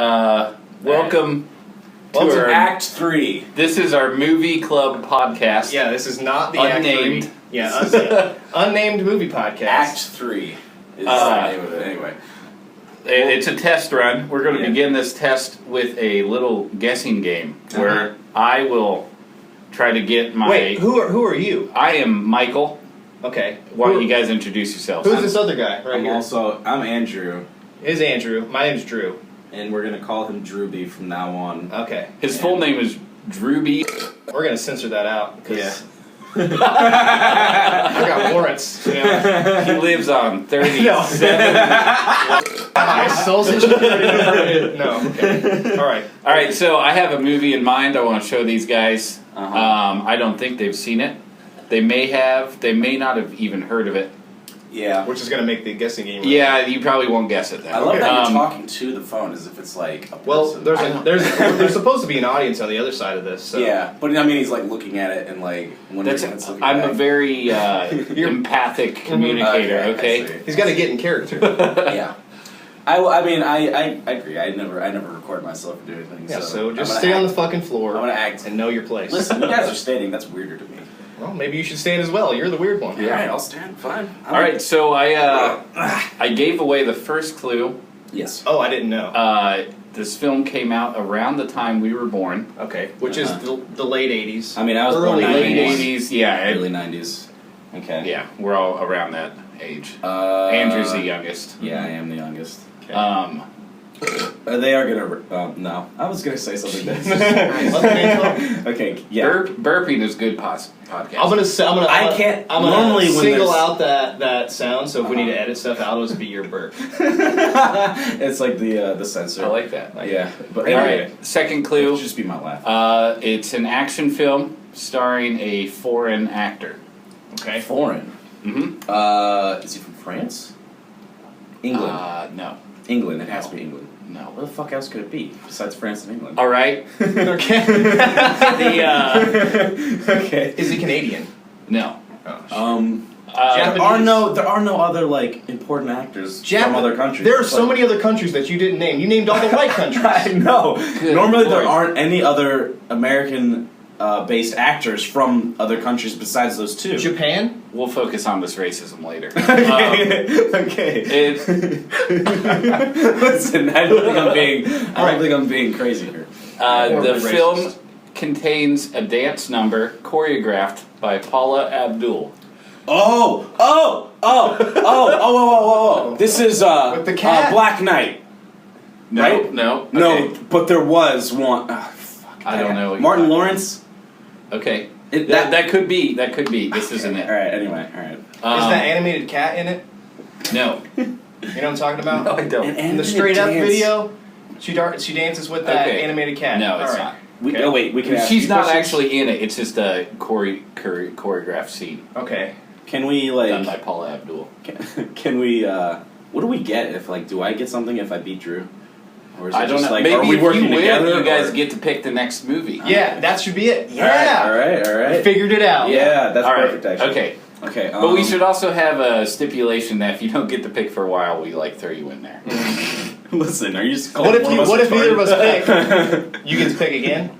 Welcome to our Act 3. This is our movie club podcast. Yeah, this is not the Unnamed. Act 3. Yeah, unnamed movie podcast. Act 3 is the name of it anyway. It's a test run. We're going to begin this test with a little guessing game where I will try to get my... Wait, who are you? I am Michael. Okay. Why don't you guys introduce yourselves? Who's this other guy right here? I'm Andrew. Is Andrew. My name's Drew. And we're going to call him Drewby from now on. Okay. His full name is Drewby. We're going to censor that out because Yeah. I got warrants. You know? He lives on 37. My social security. No. Okay. All right. So I have a movie in mind I want to show these guys. I don't think they've seen it. They may have. They may not have even heard of it. Yeah. Which is going to make the guessing game. Yeah, you probably won't guess it then. I love that you're talking to the phone as if it's like a person. Well, there's supposed to be an audience on the other side of this. So. Yeah, but I mean, he's like looking at it and like wondering what's looking I'm back. a very empathic communicator. Okay. He's got to get in character. Yeah. I agree. I never record myself doing things. Yeah. So just I'm stay gonna on the fucking floor. I'm gonna act and know your place. Listen, you guys are standing. That's weirder to me. Well, maybe you should stand as well. You're the weird one. Yeah. All right, I'll stand. Fine. All right. So I gave away the first clue. Yes. Oh, I didn't know. This film came out around the time we were born. Okay, which is the late 80s. I mean, I was early born Late 90s. 80s. Yeah. Early 90s. Okay. Yeah. We're all around that age. Andrew's the youngest. Yeah, I am the youngest. Okay. They are gonna. No, I was gonna say something. Okay. Yeah. Burping is good podcast. I'm gonna Normally when single there's- out that sound. So if we need to edit stuff out, it'll be your burp. It's like the censor. I like that. Yeah. But All anyway, right. Second clue. it'll just be my laugh. It's an action film starring a foreign actor. Okay. Foreign. Mm-hmm. Is he from France? England. No. England. It has to be England. No. What the fuck else could it be besides France and England? All right. Okay. Okay. Is he Canadian? No. Oh, There are no other like important actors from other countries. There are so many other countries that you didn't name. You named all the white countries. I know. Good Normally there Lord. aren't any other American based actors from other countries besides those two. Japan? We'll focus on this racism later. Okay. Listen, I don't think I'm being crazy here. The film contains a dance number choreographed by Paula Abdul. Oh! This is With the cat? Black Knight. No, Right? no, okay. No, but there was one. Fuck. I don't know what you're Martin talking Lawrence. Okay, It- that could be. That could be. This isn't it. All right. Anyway. All right. Is that animated cat in it? No. You know what I'm talking about? No, I don't. In the Straight Up video, she dances with that Okay. animated cat. No, it's All not. Okay. Oh wait, we can. Ask She's you not questions? actually in it. It's just a choreographed scene Okay. Can we done by like? Paula Abdul. Can we? What do we get if like? Do I get something if I beat Drew? Or is it I don't just know. like? Maybe are we if working you win, together? you guys or- get to pick the next movie. Yeah, that should be it. Yeah. All right. Figured it out. Yeah, that's All right. perfect. Actually. Okay. Okay. But we should also have a stipulation that if you don't get to pick for a while, we like throw you in there. Listen. Are you? What if either of us pick? You get to pick again?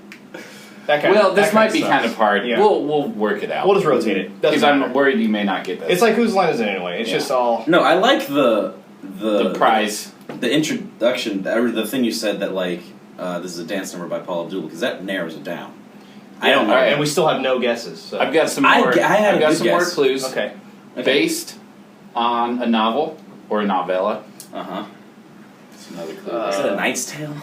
Well, this might be sucks. kind of hard. Yeah. We'll work it out. We'll just rotate it. Because I'm worried you may not get this. It's like whose line is it anyway? It's Yeah. just all. No, I like the prize. the introduction, or the thing you said that like this is a dance number by Paul Abdul, because that narrows it down. I don't know. All right. And we still have no guesses. So. I've got some more. I I've got good some more guess. clues. Okay. Based on a novel or a novella. Uh-huh. That's another clue. Is it a Knight's Tale?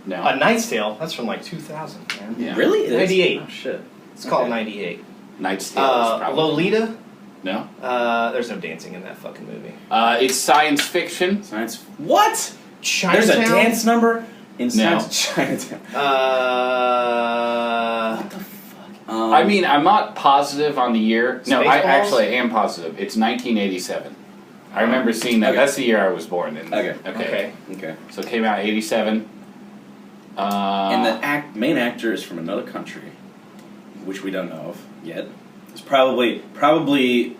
No. A Knight's Tale. That's from like 2000, man. Yeah. Really? It is? 98. Oh shit. It's called 98. Knight's Tale is probably. Lolita. No. There's no dancing in that fucking movie. It's science fiction. Science. What? Chinatown. There's a dance number in No. Chinatown. Uh, What the fuck? I mean, I'm not positive on the year. No, I Spaceballs? actually am positive. It's 1987. I remember seeing that. Okay. That's the year I was born in. Okay. okay. So it came out 87. And the main actor is from another country, which we don't know of yet. It's probably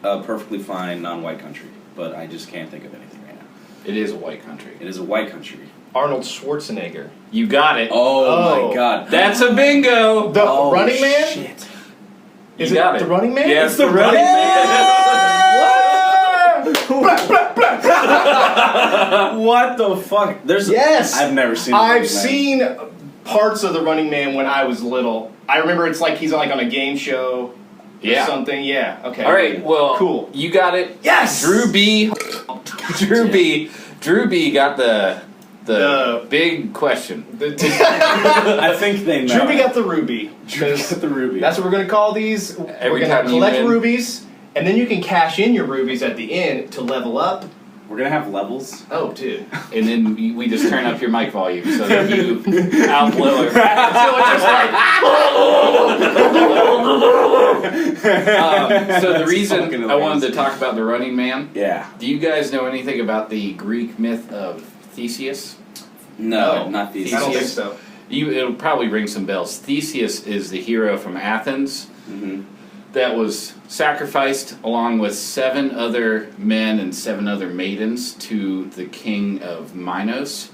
a perfectly fine non-white country, but I just can't think of anything right now. It is a white country. It is a white country. Arnold Schwarzenegger. You got it. Oh my god. That's a bingo. The Running Man? Shit. Is You got it it. the Running Man? Yeah, it's the Running What the fuck? Yes. I've never seen. I've seen parts of the Running Man when I was little. I remember it's like he's like on a game show or something. Yeah. Okay. All right. Well, cool. You got it. Yes. Drew B. got the big question. I think they know. Drewby got the ruby. Drew got the ruby. That's what we're going to call these. Every we're going time to you collect win. rubies, and then you can cash in your rubies at the end to level up. We're gonna have levels. Oh, dude. And then we just turn up your mic volume so that you outblow it. So the reason I wanted to talk about the Running Man. Yeah. Do you guys know anything about the Greek myth of Theseus? No, not these. I don't think Theseus. so. It'll probably ring some bells. Theseus is the hero from Athens that was sacrificed along with 7 other men and 7 other maidens to the king of Minos.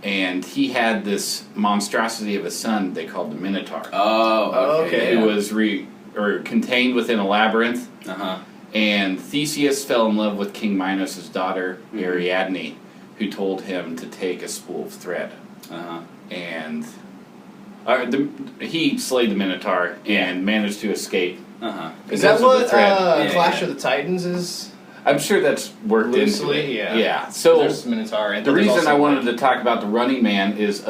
And he had this monstrosity of a son they called the Minotaur. Oh, okay. Who was contained within a labyrinth. And Theseus fell in love with King Minos' daughter, Ariadne, who told him to take a spool of thread. And he slayed the Minotaur and managed to escape. Is that what Clash of the Titans is? I'm sure that's worked Loosely, into it. yeah. So there's Minotaur. And the there's reason also, I wanted to talk about the Running Man is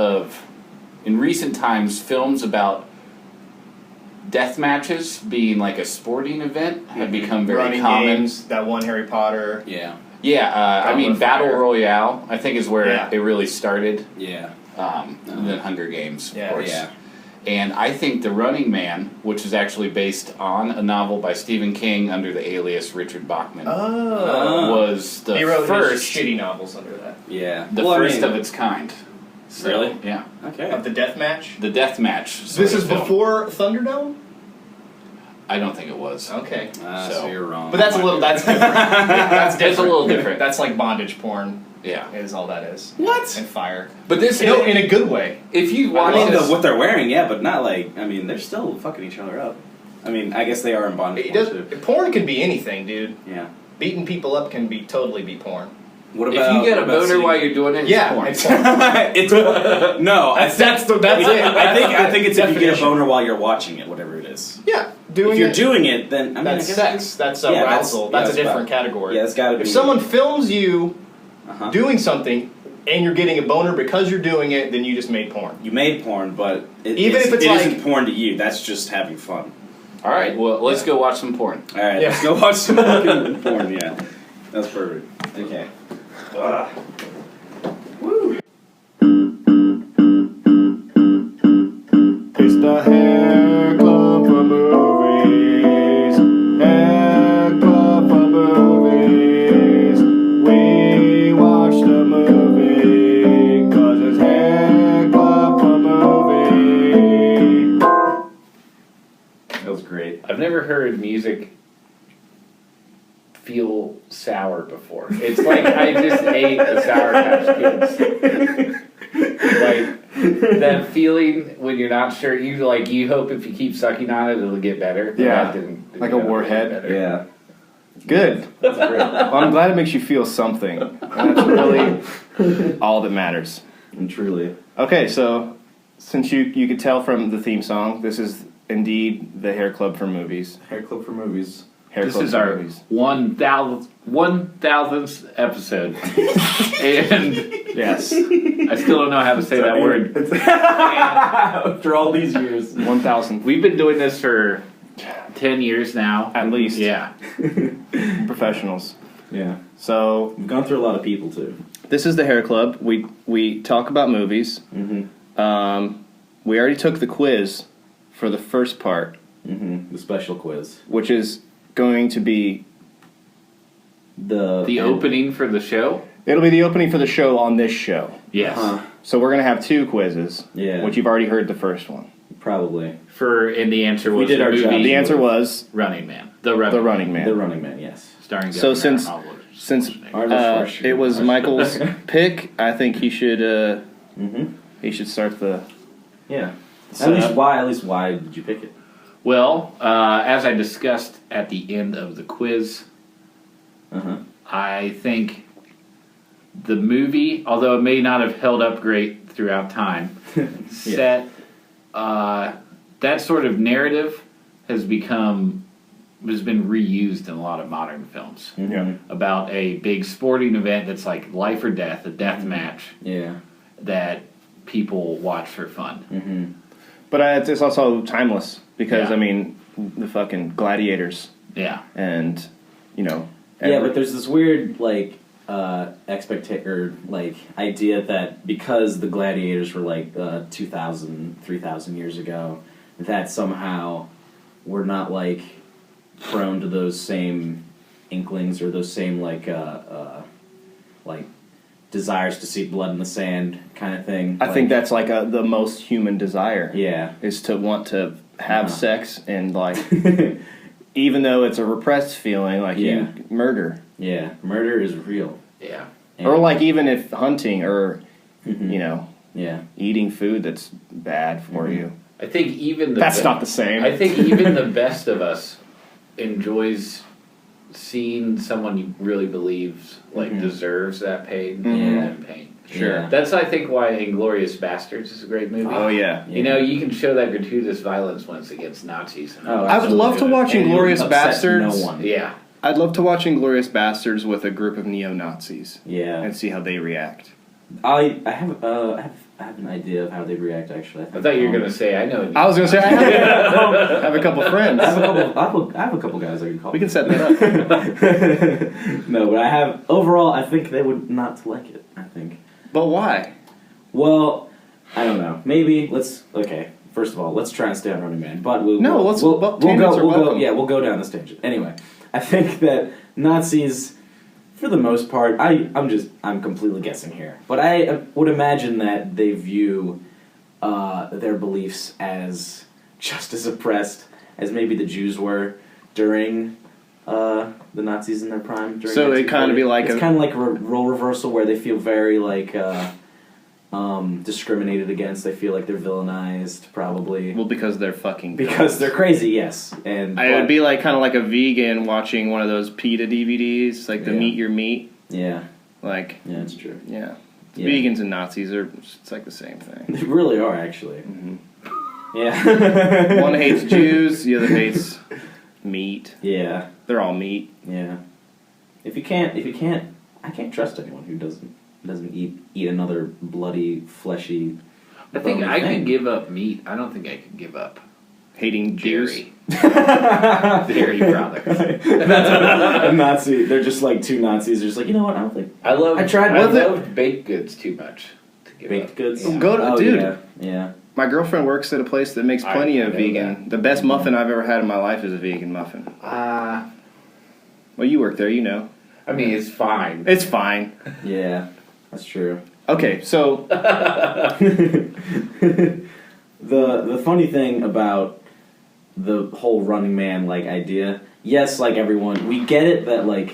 in recent times, films about death matches being like a sporting event have become very running common. games, that one Harry Potter. Yeah. I mean, Battle Royale, I think, is where it really started. Yeah. The Hunger Games, of course. Yeah. And I think The Running Man, which is actually based on a novel by Stephen King under the alias Richard Bachman, was the He wrote first shitty novels under that. Yeah. The first of its kind. So, Really? Yeah. Okay. Of the death match. The death match. This is before Thunderdome? I don't think it was. Okay. So you're wrong. But that's different. That's different. It's a little different. That's like bondage porn. Yeah. Is all that is. What? And fire. But this in a good way. If you watch what they're wearing, yeah, but not like, I mean, they're still fucking each other up. I mean, I guess they are in bondage porn too. Porn can be anything, dude. Yeah. Beating people up can totally be porn. What about, if you get a boner while you're doing it, it's porn. It's porn. No, that's it. I think it's if you get a boner while you're watching it, whatever it is. Yeah. If you're doing it, then I mean, that's sex. That's arousal. That's a different category. Yeah, it's got to be. If someone films you doing something and you're getting a boner because you're doing it, then you just made porn. You made porn, but it isn't porn to you. That's just having fun. All right. Well, let's go watch some porn. All right. Let's go watch some fucking porn. Yeah, that's perfect. Okay. Woo. It's the Hair Club for movies. Hair Club for movies. We watch the movie 'cause it's Hair Club for movies. That was great. I've never heard music feel sour before. It's like I just ate a Sour Patch Kids. Like that feeling when you're not sure, you hope if you keep sucking on it, it'll get better. Yeah, didn't like a warhead. Yeah. Good. That's great. Well, I'm glad it makes you feel something. And that's really all that matters. And truly. Okay, so since you could tell from the theme song, this is indeed the Hair Club for movies. Hair Club for movies. This is our 1,000th episode, and yes, I still don't know how to say that word. After all these years, 1,000. We've been doing this for 10 years now, at least. Yeah, professionals. Yeah. So we've gone through a lot of people too. This is the Hair Club. We talk about movies. Mm-hmm. We already took the quiz for the first part. Mm-hmm. The special quiz, which is going to be the opening for the show. It'll be the opening for the show on this show. Yes. So we're going to have 2 quizzes. Yeah. Which you've already heard the first one. Probably. And the answer was we did our job. The answer was Running Man. The Running Man. The Running Man. Yes. Starring so Governor since Arnold since Arnold Schwarzenegger. it was Michael's pick, I think he should start the Yeah. setup. At least why did you pick it? Well, as I discussed at the end of the quiz, I think the movie, although it may not have held up great throughout time, that sort of narrative has been reused in a lot of modern films. About a big sporting event that's like life or death, a death match. Yeah. That people watch for fun. But it's also timeless because, I mean, the fucking gladiators. Yeah. And, but there's this weird, like, idea that because the gladiators were, like, 2,000, 3,000 years ago, that somehow we're not, like, prone to those same inklings or those same, like desires to see blood in the sand kind of thing. I think that's like the most human desire. Yeah. Is to want to have sex and like, even though it's a repressed feeling, like you murder. Yeah. Murder is real. Yeah. And or like even if hunting or, eating food that's bad for you. I think even that's not the same. I think even the best of us enjoys seeing someone you really believes deserves that pain and pain. Sure. Yeah. That's I think why Inglourious Bastards is a great movie. Oh yeah. You know, you can show that gratuitous violence when it's against Nazis. And I would love to watch Inglourious Bastards. No one. Yeah. I'd love to watch Inglourious Bastards with a group of neo-Nazis. Yeah. And see how they react. I have an idea of how they react. Actually, I thought you were gonna say I know. I was gonna say I have a couple friends. I have a couple guys I can call. We can set that up. No, but I have overall. I think they would not like it. I think. But why? Well, I don't know. Maybe okay. First of all, let's try and stay on Running Man. But we'll go down this tangent. Anyway, I think that Nazis, for the most part, I'm completely guessing here, but I would imagine that they view their beliefs as just as oppressed as maybe the Jews were during the Nazis in their prime. So it kind of be like it's kind of like a role reversal where they feel very like discriminated against. They feel like they're villainized, probably. Well, because they're fucking. Because they're crazy, yes. And it would be like kind of like a vegan watching one of those PETA DVDs, like the Meat Your Meat. Yeah. Like. Yeah, that's true. Yeah. Vegans and Nazis it's like the same thing. They really are, actually. Mm-hmm. Yeah. One hates Jews, the other hates meat. Yeah. They're all meat. Yeah. I can't trust anyone who doesn't eat another bloody, fleshy. I think I could give up meat. I don't think I could give up hating Jews. Dairy products. A Nazi. They're just like two Nazis. They're just like, you know what? I don't think. I loved baked goods too much to give baked up. goods. Yeah. Dude. Yeah. My girlfriend works at a place that makes plenty of vegan. That. The best muffin I've ever had in my life is a vegan muffin. Well, you work there, you know. I mean, it's fine. It's fine. Yeah, that's true. Okay, so the funny thing about the whole Running Man idea, yes, like everyone, we get it that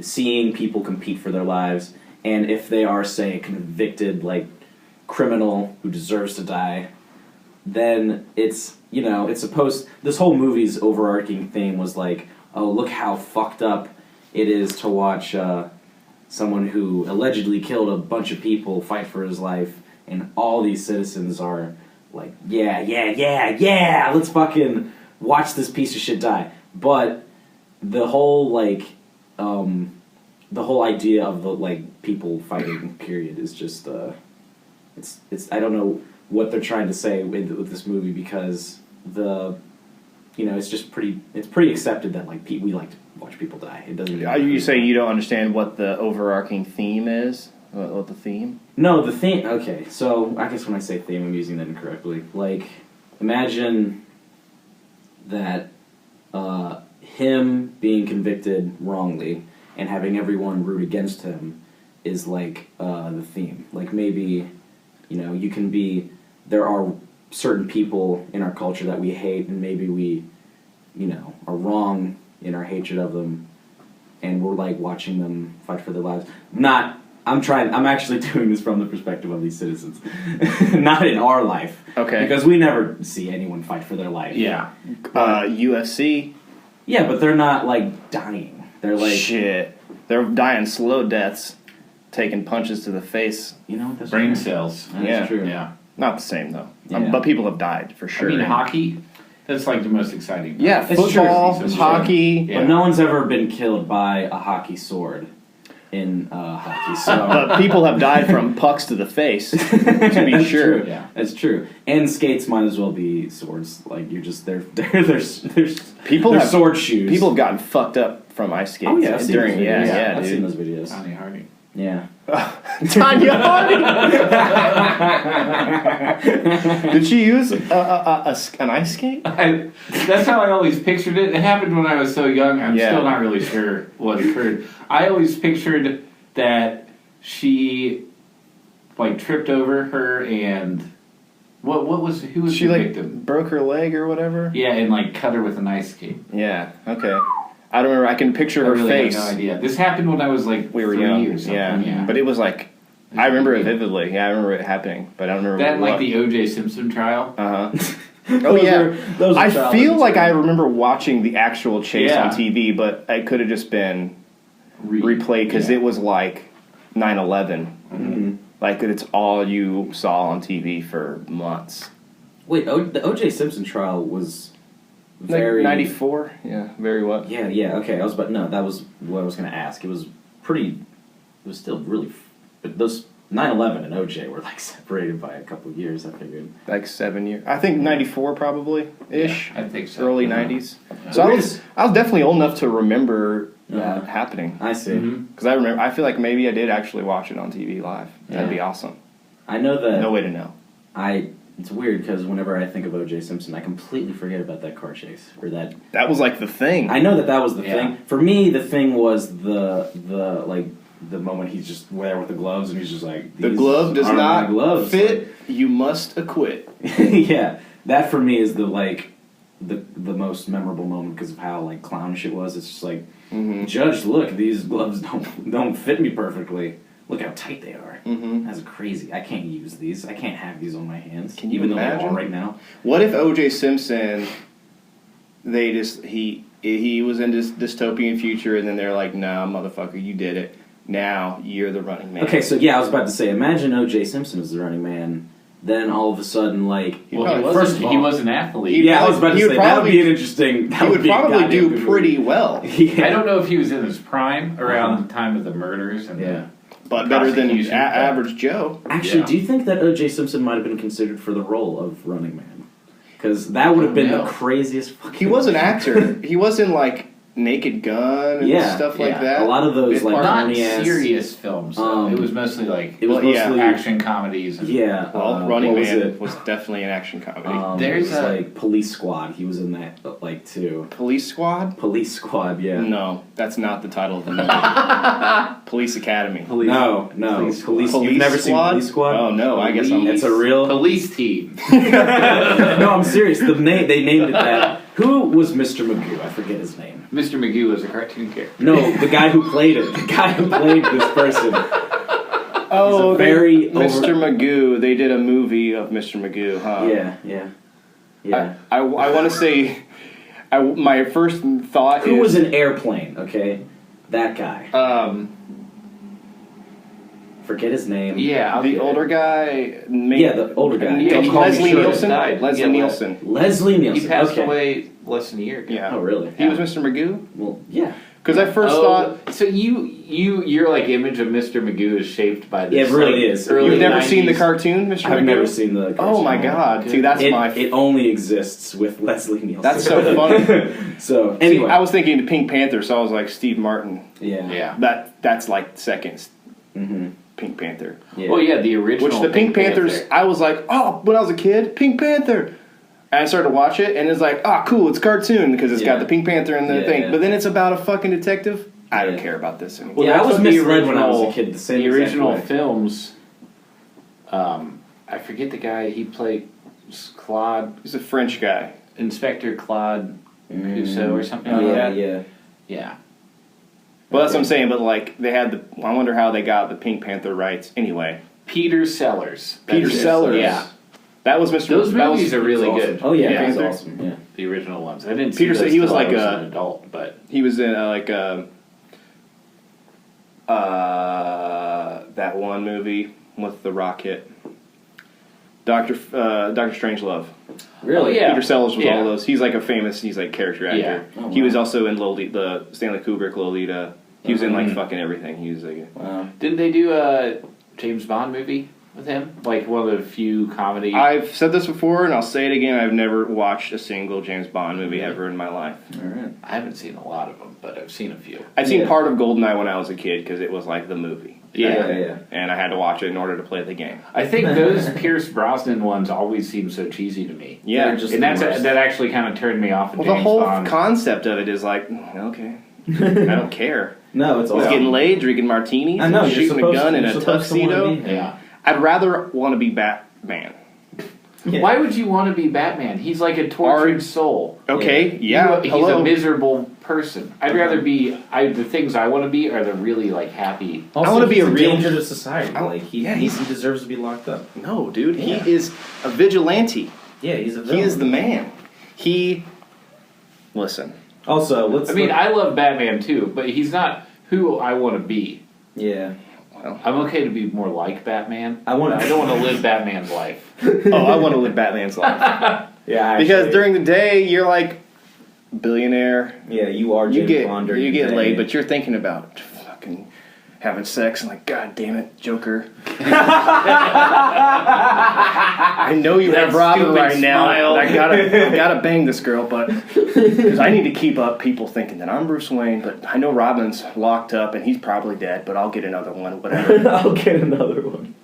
seeing people compete for their lives, and if they are, say, a convicted criminal who deserves to die, then it's supposed. This whole movie's overarching theme was oh, look how fucked up it is to watch someone who allegedly killed a bunch of people fight for his life, and all these citizens are yeah, let's fucking watch this piece of shit die. But the whole the whole idea of the people fighting period is just it's I don't know what they're trying to say with this movie, because it's just pretty accepted that we like to watch people die. It doesn't. You say you don't understand what the overarching theme is? What the theme? No, the theme. Okay, so I guess when I say theme, I'm using that incorrectly. Imagine that him being convicted wrongly and having everyone root against him is the theme. Maybe you can be. There are certain people in our culture that we hate, and maybe we, are wrong in our hatred of them. and we're like watching them fight for their lives. I'm actually doing this from the perspective of these citizens, not in our life. Okay. Because we never see anyone fight for their life. Yeah. UFC. Yeah, but they're not like dying. They're like Shit. They're dying slow deaths, taking punches to the face. You know, that's Brain true. cells. That's Yeah. true. Yeah. Not the same though. Yeah. But people have died for sure. I mean, hockey, that's like the most exciting. Yeah, It's football, true. It's hockey. Yeah. But no one's ever been killed by a hockey sword in hockey. So But people have died from pucks to the face. To be That's sure. true. Yeah. That's true. And skates might as well be swords. Like you're just they're People they're have sword shoes. People have gotten fucked up from ice skates. Oh yeah, I've seen during those videos. yeah, I've dude. seen those videos. Tony Harding. Yeah. Tanya Harding. Did she use an ice skate? That's how I always pictured it. It happened when I was so young. I'm Yeah. still not really sure what occurred. I always pictured that she like tripped over her and who was She the like victim? broke her leg or whatever. Yeah, and like cut her with an ice skate. Yeah. Okay. I don't remember. I can picture I her really face. have no idea. This happened when I was like We were 3 young. or something. Yeah. But it was like I remember it vividly. Yeah, I remember it happening, but I don't remember that and what. like the O.J. Simpson trial. Oh yeah. those are I solid feel like I too. remember watching the actual chase Yeah. on TV, but it could have just been replayed because Yeah. it was like 9/11. Mhm. Like it's all you saw on TV for months. Wait, the O.J. Simpson trial was very Like 94. Yeah, very what? Yeah. Okay, that was what I was going to ask. It was still really, but those 9/11 and O.J. were like separated by a couple of years. I figured. Like 7 years. I think 94 probably ish. I think so. Early Yeah. 90s. Yeah. So I was definitely old enough to remember that happening. I see. Mhm. Because I feel like maybe I did actually watch it on TV live. That'd Yeah. be awesome. I know that. No way to know. It's weird because whenever I think of O.J. Simpson, I completely forget about that car chase or that. That was like the thing. I know that was the Yeah. thing. For me, the thing was the moment he's just there with the gloves and he's just like The "These glove does are my not gloves." fit. You must acquit. Yeah, that for me is the most memorable moment because of how like clownish it was. It's just like, Judge, look, these gloves don't fit me perfectly. Look how tight they are. Mm-hmm. That's crazy. I can't use these. I can't have these on my hands. Can you even though they imagine? are right now. What if O.J. Simpson? He was in this dystopian future, and then they're like, "No, motherfucker, you did it. Now you're the running man." Okay, so yeah, I was about to say, imagine O.J. Simpson as the running man. Then all of a sudden, like, Well, first of all, he was an athlete. He'd yeah, I was about to he would say that would probably- be an interesting. That He would be a probably goddamn do good pretty movie. well, Yeah. I don't know if he was in his prime around Uh-huh. the time of the murders and Yeah. but better than Prosecution, but- average Joe. Actually, Yeah. do you think that O.J. Simpson might have been considered for the role of Running Man? Because that would have been No. the craziest fucking. He was an actor. He was in like Naked Gun and Yeah, stuff like yeah. that. A lot of those, Bit like, part- not corny-ass, serious films. Though. um, It was mostly like It was Well, yeah, mostly action comedies. And, Yeah, well, Running what was Man it? was definitely an action comedy. There's it was a- like Police Squad. He was in that, like too. Police Squad? Police Squad, yeah. No, that's not the title of the movie. Police Academy. police. No, Police Police. Squad. You've never Police seen Squad? Police Squad? Oh no, I guess I'm. It's a real. police team. No, I'm serious. They named it that. Who was Mr. Magoo? I forget his name. Mr. Magoo was a cartoon character. No, the guy who played it. The guy who played this person. Oh, He's a very Mr. Magoo. They did a movie of Mr. Magoo, huh? Yeah. I want to say, my first thought Who is was in Airplane? Okay, that guy. Forget his name. Yeah, I'll the get it. older guy. Yeah, the older guy. Yeah, Don't he- call me Leslie Shirley. Nielsen. died. Leslie Yeah, Nielsen. Leslie Nielsen. He passed okay. away less than a year ago. Yeah. Oh, really? He was Mr. Magoo. Well, yeah. Because I first thought So your like image of Mr. Magoo is shaped by this. Yeah, it really like, is. Early you've never 90s. seen the cartoon, Mr. Magoo. I've never seen the. Oh my cartoon. god! See, that's It, my. it only exists with Leslie Nielsen. That's so funny. So See, anyway, I was thinking the Pink Panther, so I was like Steve Martin. yeah. Yeah. That's like second Mm-hmm. Pink Panther. Yeah. Well, yeah, the original. Which the Pink Panthers, Panther. I was like, oh, when I was a kid, Pink Panther. And I started to watch it, and it's like, oh, cool, it's cartoon because it's got Yeah. the Pink Panther and the Yeah, thing. yeah. But then it's about a fucking detective. I don't Yeah. care about this anymore. Yeah, I that's was what the misled when I was a original- kid. The same The exact original way. films. I forget the guy. He played Claude, He's a French guy. Inspector Claude Cusso or something Yeah, like that. yeah. Yeah. Well, that's what I'm saying. But like, they had the. I wonder how they got the Pink Panther rights. Anyway, Peter Sellers. Peter Sellers. Yeah. That was Mr. Those movies was, are really awesome. good. Oh yeah, Yeah. that's awesome. Yeah. The original ones. I didn't see Peter those he was till I like an adult, but he was in that one movie with the rocket, Doctor Strangelove. Really? Oh, yeah. Peter Sellers was Yeah. all those. He's like a famous. He's like character actor. Yeah. Oh, He was wow. also in the Stanley Kubrick Lolita. He was in like fucking everything. He was like. Wow. didn't they do a James Bond movie with him? Like one of the few comedy. I've said this before, and I'll say it again. I've never watched a single James Bond movie ever in my life. All right. I haven't seen a lot of them, but I've seen a few. I'd seen Yeah. part of GoldenEye when I was a kid because it was like the movie. Yeah. And I had to watch it in order to play the game. I think those Pierce Brosnan ones always seem so cheesy to me. Yeah, They're just And the that's worst. that actually kind of turned me off of well, James the whole Bond. concept of it is like, okay, I don't care. No, it's I was awesome. getting laid, drinking martinis, I know, and you're shooting a supposed gun to- in you're a supposed to wanna tuxedo. be- Yeah. I'd rather want to be Batman. Yeah. Why would you want to be Batman? He's like a tortured soul. Okay, yeah, He's hello. a miserable person. I'd rather be. The things I want to be are the really like happy. Also, I wanna be he's a real- danger to society. Like he deserves to be locked up. No, dude, Yeah. he is a vigilante. Yeah, he's a He villain. is the man. Listen. Also, I mean, I love Batman too, but he's not who I want to be. yeah. I'm okay to be more like Batman. I want. I don't want to live Batman's life. Oh, I want to live Batman's life. Yeah, Because actually, during the day, you're like billionaire. yeah, you are. You James Bond during you the get day. laid, but you're thinking about fucking having sex and like, God damn it, Joker. I know you have That Robin stupid right now. smile. And I gotta bang this girl, but because I need to keep up people thinking that I'm Bruce Wayne, but I know Robin's locked up and he's probably dead, but I'll get another one, whatever. I'll get another one.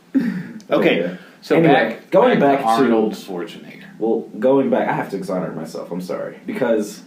Okay. Yeah. So Anyway, going back to to- Arnold Schwarzenegger. Well, going back, I have to exonerate myself. I'm sorry because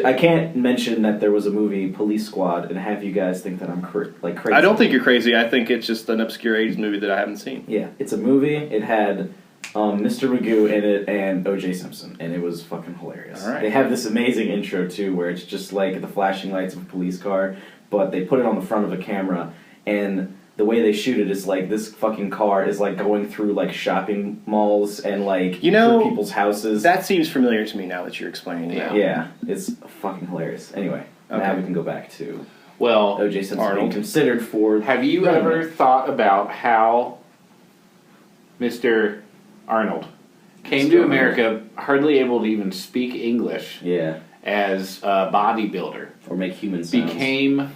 I can't mention that there was a movie, Police Squad, and have you guys think that I'm crazy. I don't think you're crazy. I think it's just an obscure 80s movie that I haven't seen. Yeah, it's a movie. It had Mr. Magoo in it and O.J. Simpson, and it was fucking hilarious. All right. They have this amazing intro too, where it's just like the flashing lights of a police car, but they put it on the front of a camera, and the way they shoot it is like this fucking car is like going through like shopping malls and like through people's houses. That seems familiar to me now that you're explaining it. Yeah, it's fucking hilarious. Anyway, now Okay. we can go back to Well, O.J. Simpson being Arnold. considered for. have you ever thought about how Mr. Arnold came Mr. to Arnold. America hardly able to even speak English Yeah, as a bodybuilder, or make human sounds. became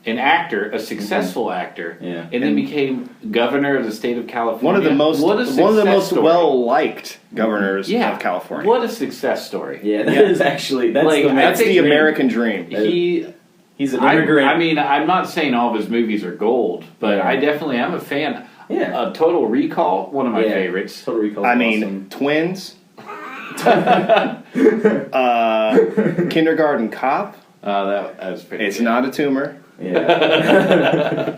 an actor, a successful actor, Yeah. and then became governor of the state of California? One of the most success story. well liked governors Yeah. of California. What a success story. Yeah, that is actually that's Like, the That's the think- American dream. He's an immigrant. I mean, I'm not saying all of his movies are gold, but Yeah. I definitely am a fan. Yeah. Total Recall, one of my Yeah. favorites. Total Recall's I mean, awesome. Twins. Kindergarten Cop. That was pretty It's good. not a tumor. Yeah.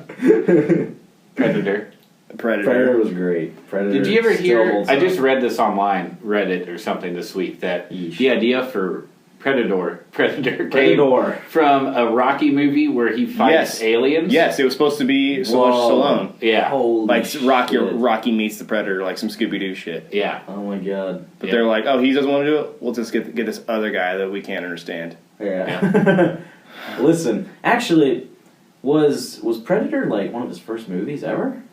Predator. Predator was great. Predator. Did you ever still hear? holds I up. just read this online, Reddit or something this week, that Yeesh. the idea for Predator came Predator. from a Rocky movie where he fights Yes. aliens. Yes, it was supposed to be Sylvester Whoa. Stallone. Yeah. Holy Like shit. Rocky meets the Predator, like some Scooby Doo shit. Yeah. Oh my god. But Yeah. they're like, oh, he doesn't want to do it. We'll just get this other guy that we can't understand. Yeah. Listen, actually, was Predator like one of his first movies ever?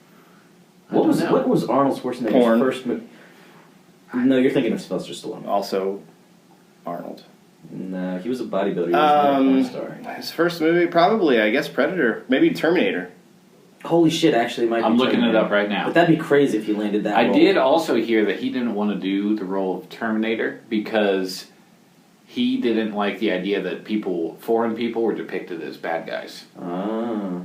I don't know. What was Arnold Schwarzenegger's Porn. first movie? No, you're thinking of Sylvester Stallone. Also, Arnold. No, he was a bodybuilder. He was not a porn star. His first movie, probably, I guess, Predator. Maybe Terminator. Holy shit! Actually, it might. I'm be looking it Terminator. up right now. But that'd be crazy if he landed that. I role. did also hear that he didn't want to do the role of Terminator because he didn't like the idea that foreign people were depicted as bad guys Ah.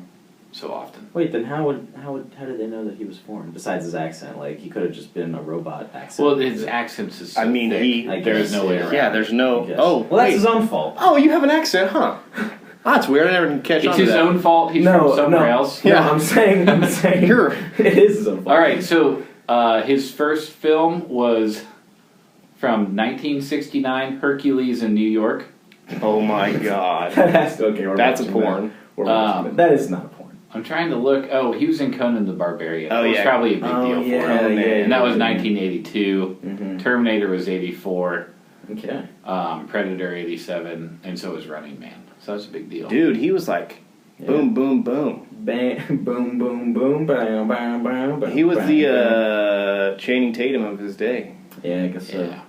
so often. Wait, then how did they know that he was foreign? Besides his accent, like he could have just been a robot accent. Well, his accent is so I mean, thick, I there's guess, no way yeah. around. Yeah, there's no. I guess. Oh, well, that's wait. his own fault. Oh, you have an accent, huh? That's weird. I never didn't catch on It's to his that. own fault. He's from somewhere else. Yeah. No, I'm saying You're- it is his own fault. All right, so his first film was from 1969, Hercules in New York. Oh my god. That has to okay. We're That's a watching porn. that. That is not a porn. I'm trying to look. Oh, he was in Conan the Barbarian. Oh, That was yeah. probably a big deal for him. And that was 1982. Mm-hmm. Terminator was 84. Okay. Predator 87, and so was Running Man. So that's a big deal. Dude, he was like, boom, boom, boom. Bang, boom, boom, boom, bam, bam, bam, bam. He was bam, the Channing Tatum of his day. Yeah, I guess so. Yeah.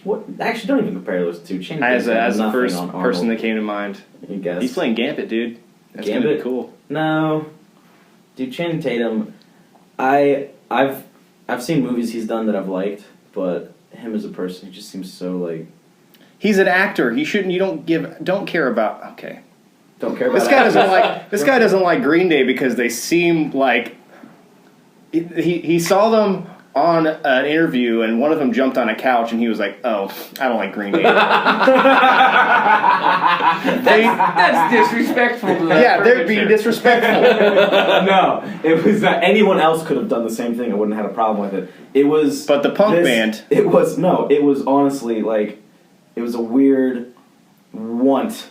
What? Actually, don't even compare those two. Channing As Tatum has the nothing first on person Arnold, that came to mind. I guess. He's playing Gambit, dude. That's gonna Gambit? be cool. No, dude, Channing Tatum. I've seen movies he's done that I've liked, but him as a person, he just seems so like. He's an actor. He shouldn't. You don't care about. Okay. Don't care about This guy doesn't like. This guy doesn't like Green Day because they seem like. He saw them on an interview, and one of them jumped on a couch, and he was like, "Oh, I don't like Green Day." That's disrespectful to that Yeah, they're being furniture. disrespectful. No, it was that anyone else could have done the same thing. I wouldn't have had a problem with it. It was. But the punk band. It was It was honestly like, it was a weird want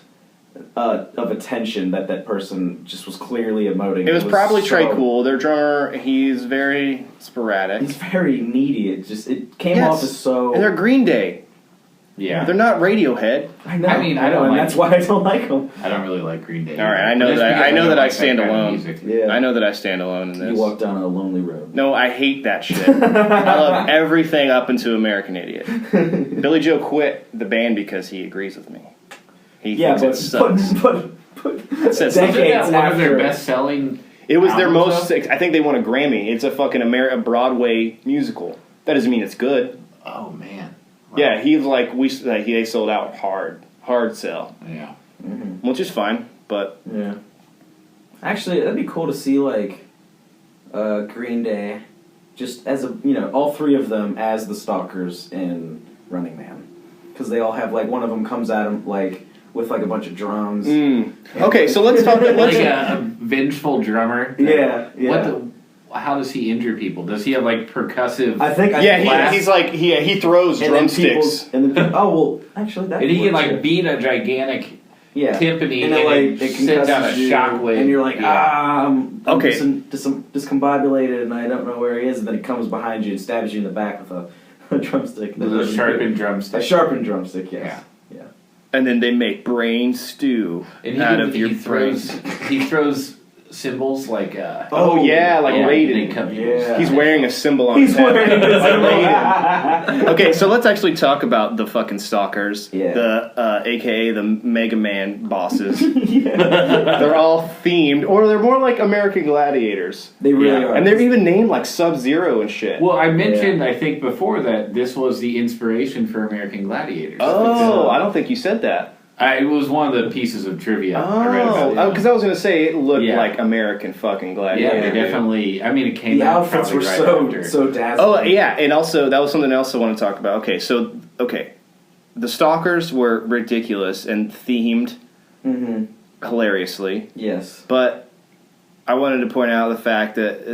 of attention that person just was clearly emoting. It was probably so- Trey Cool, their drummer. He's very sporadic. He's very needy. It came off as so. And they're Green Day. Yeah. They're not Radiohead. I know. I mean, I don't and like- that's why I don't like them. I don't really like Green Day. All right, I know Just that. because I know don't that I like stand kind of alone. music. Yeah. I know that I stand alone in this. You walk down a lonely road. No, I hate that shit. I love everything up into American Idiot. Billy Joe quit the band because he agrees with me. He Yeah, thinks it sucks. but Says Isn't decades that one of their after- best-selling? It was their albums, most. though? I think they won a Grammy. It's a fucking a Broadway musical. That doesn't mean it's good. Oh man. Wow. Yeah, he's like they sold out hard sell, Yeah. which is fine. But Yeah. Actually, that'd be cool to see like Green Day, just as all three of them as the stalkers in Running Man, because they all have like one of them comes at him like with like a bunch of drums. okay, so let's talk. Like Let's a vengeful drummer. Yeah, yeah. How does he injure people? Does he have like percussive? I think he's like he throws and then drumsticks. and then actually that and he can works, like beat a gigantic timpani and and then it it sends out a concusses you, shockwave. and you're like I'm Okay. discombobulated and I don't know where he is, and then he comes behind you and stabs you in the back with a drumstick. With a sharpened A drumstick. sharpened drumstick, yes. Yeah. And then they make brain stew And out of your he throws brain. he throws symbols like Oh yeah, like Raiden. Yeah. He's wearing a symbol on He's his head. wearing a Like symbol. Raiden. Okay, so let's actually talk about the fucking stalkers. Yeah. The AKA the Mega Man bosses. They're all themed, or they're more like American Gladiators. They really Yeah. are. And they're even named like Sub-Zero and shit. Well, I mentioned I think before that this was the inspiration for American Gladiators. Oh, I don't think you said that. It was one of the pieces of trivia I read about it. Because I was going to say it looked Yeah. like American fucking Yeah, Gladiators. they definitely. I mean, it came the out outfits were probably right after. so dazzling. Oh yeah, and also that was something else I want to talk about. Okay, the stalkers were ridiculous and themed hilariously, Yes. but I wanted to point out the fact that,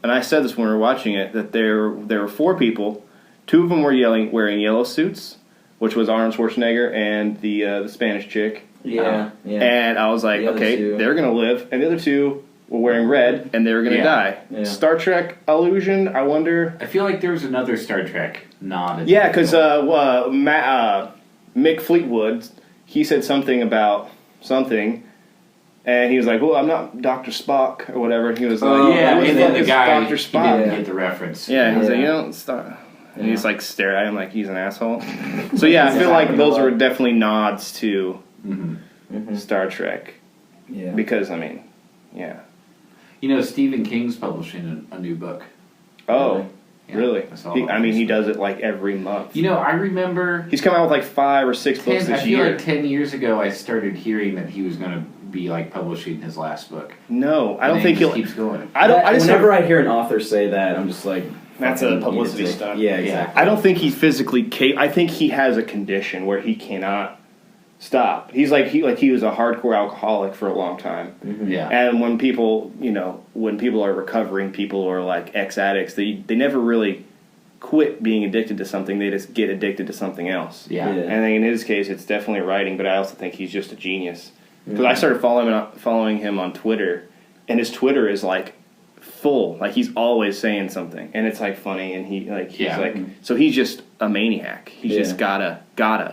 and I said this when we were watching it, that there were four people. Two of them were wearing yellow suits, which was Arnold Schwarzenegger and the Spanish chick. Yeah. And I was like, The other okay, two. they're gonna live, and the other two were wearing red, and they were gonna die. Yeah. Star Trek allusion, I wonder. I feel like there was another Star Trek nod. Yeah, because Mick Fleetwood, he said something about something, and he was like, "Well, I'm not Dr. Spock or whatever." And he was like, yeah, "Who the and then fuck the is guy Dr. he Spock." didn't get the reference. Yeah, and he's like, Yeah. "You don't start." And he's like stared at him like he's an asshole. So yeah, I feel like those were definitely nods to Star Trek. Yeah. Because I mean, yeah. You know, Stephen King's publishing a new book. Oh, Yeah, really? I saw He it. does it like every month. You know, I remember. He's come out with like 5 or 6 books I this feel year. like 10 years ago, I started hearing that he was going to be like publishing his last book. No, I don't And think he he'll. just keeps going. I just whenever I hear an author say that, I'm just like, That's fucking a publicity idiot. stunt. Yeah, exactly. I don't think he's physically I think he has a condition where he cannot stop. He's like he was a hardcore alcoholic for a long time. Yeah. And when people, when people are recovering, people are like ex-addicts, they never really quit being addicted to something. They just get addicted to something else. Yeah. Yeah. And in his case, it's definitely writing, but I also think he's just a genius. Because I started following him on Twitter, and his Twitter is like full, like he's always saying something, and it's like funny, and he's like, so he's just a maniac. He's just gotta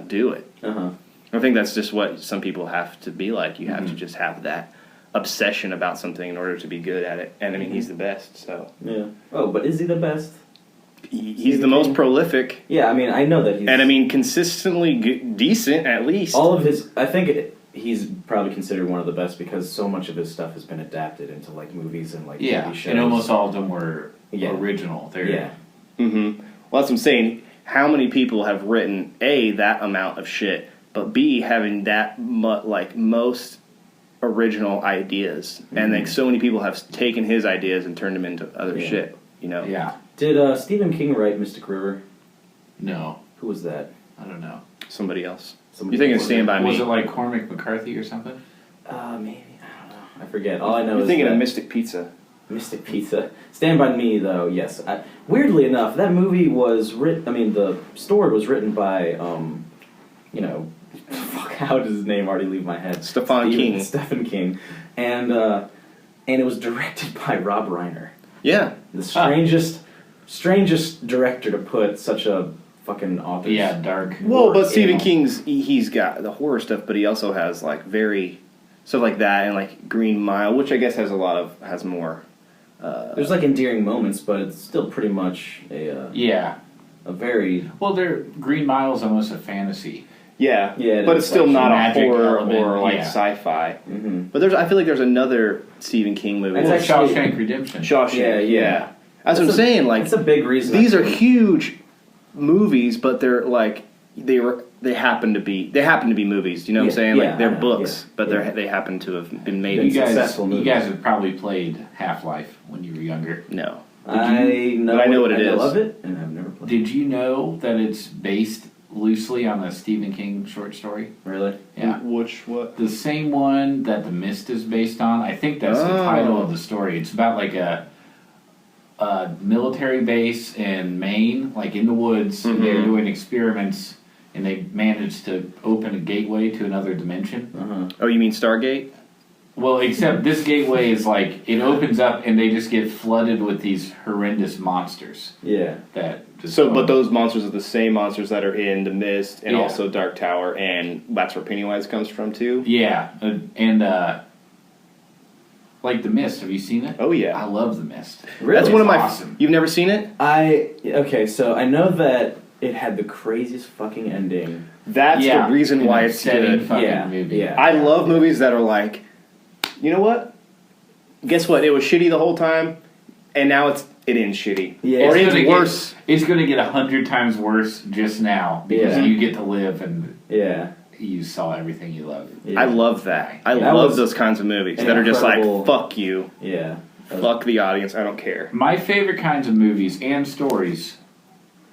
do it. I think that's just what some people have to be like. You have to just have that obsession about something in order to be good at it. And I mean, he's the best. So yeah. Oh, but is he the best? He's the most prolific. Yeah, I mean, I know that he's... And I mean, consistently decent, at least. All of his... I think he's probably considered one of the best because so much of his stuff has been adapted into, like, movies and, like, TV shows. And almost all of them were original. Yeah. Mm-hmm. Well, that's what I'm saying. How many people have written, A, that amount of shit, but B, having that, most original ideas. And, like, so many people have taken his ideas and turned them into other shit, you know? Yeah. Did Stephen King write Mystic River? No. Who was that? I don't know. Somebody else. You're thinking Stand By Me. Was it like Cormac McCarthy or something? Maybe. I don't know. I forget. All I know You're is thinking of Mystic Pizza. Mystic Pizza. Stand By Me, though, yes. Weirdly enough, that movie was written... I mean, the story was written by, how does his name already leave my head? Stephen King. And it was directed by Rob Reiner. Yeah. The strangest director to put such a fucking author. Yeah, dark. Well, but Stephen King's, he's got the horror stuff, but he also has, like, very... Stuff like that, and, like, Green Mile, which I guess has more... There's, like, endearing moments, but it's still pretty much a very... Well, Green Mile's almost a fantasy. Yeah, yeah, but it's still like not a magic horror element, or, like, sci-fi. Mm-hmm. But I feel like there's another Stephen King movie. Well, Shawshank Redemption. Shawshank, yeah. That's what I'm saying. Like, that's a big reason. These are huge movies, but they're like they happen to be movies. You know what I'm saying? Like they're books, but they happen to have been made into successful movies. You guys have probably played Half-Life when you were younger. No, I know what it is. I love it, and I've never played. Did you know that it's based loosely on a Stephen King short story? Really? Yeah. What? The same one that The Mist is based on. I think that's the title of the story. It's about like a military base in Maine, like in the woods. And they're doing experiments, and they managed to open a gateway to another dimension. Oh, you mean Stargate? Well, except this gateway is like, it opens up and they just get flooded with these horrendous monsters. Yeah. But those monsters are the same monsters that are in The Mist and also Dark Tower, and that's where Pennywise comes from too? Yeah. And like The Mist, have you seen it? Oh, yeah. I love The Mist. Really? That's one of my... Awesome. You've never seen it? Okay, so I know that it had the craziest fucking ending. That's the reason why it's good. Movie. Yeah. I love movies that are like, you know what? Guess what? It was shitty the whole time, and now it ends shitty. Yeah. Or it's worse. It's going to get 100 times worse just now because you get to live and you saw everything you love. Yeah. I love that. I love those kinds of movies that are just like, fuck you. Yeah. Fuck the audience. I don't care. My favorite kinds of movies and stories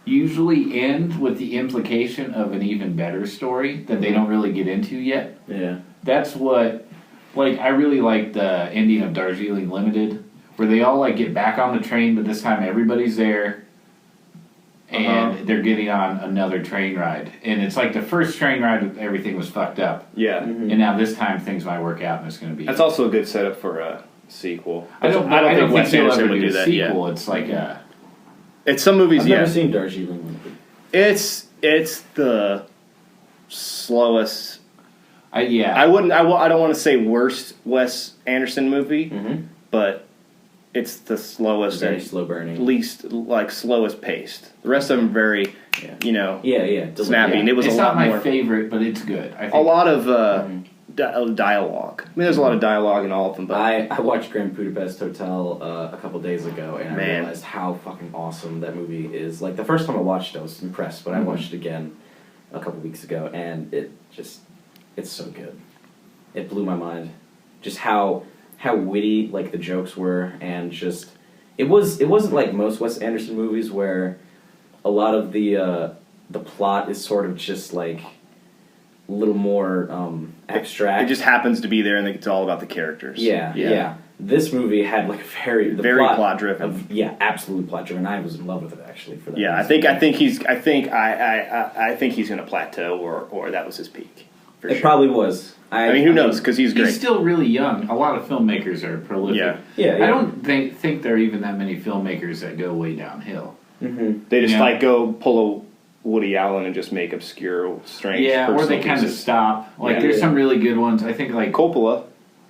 usually end with the implication of an even better story that they don't really get into yet. Yeah. That's what... Like, I really like the ending of Darjeeling Limited, where they all, like, get back on the train, but this time everybody's there, and they're getting on another train ride. And it's like the first train ride, everything was fucked up. Yeah. Mm-hmm. And now this time things might work out, and it's going to be... That's also a good setup for a sequel. I don't think Wes Anderson would do that yet. It's like a... It's some movies, I've never seen Darjeeling Limited. It's the slowest... I don't want to say worst Wes Anderson movie, but it's the slowest very and slow burning, least slowest paced. The rest of them very, snappy. And it was it's a lot not my more favorite, but it's good. I think. A lot of dialogue. I mean, there's a lot of dialogue in all of them. But I watched Grand Budapest Hotel a couple days ago, and I realized how fucking awesome that movie is. Like the first time I watched it, I was impressed, but I watched it again a couple weeks ago, and it's so good. It blew my mind. Just how witty like the jokes were, and just it wasn't like most Wes Anderson movies where a lot of the plot is sort of just like a little more abstract. It just happens to be there, and it's all about the characters. Yeah. This movie had like a very plot driven. Absolutely plot driven. I was in love with it actually for that. Yeah, I think he's going to plateau, or that was his peak. For It sure. probably was. I mean, who knows? Because he's great. He's still really young. A lot of filmmakers are prolific. Yeah. I don't think there are even that many filmmakers that go way downhill. Mm-hmm. They just Yeah. like go pull a Woody Allen and just make obscure, strange. Yeah, or they personal kind of pieces. stop. Like, Yeah. there's some really good ones. I think, like, Coppola.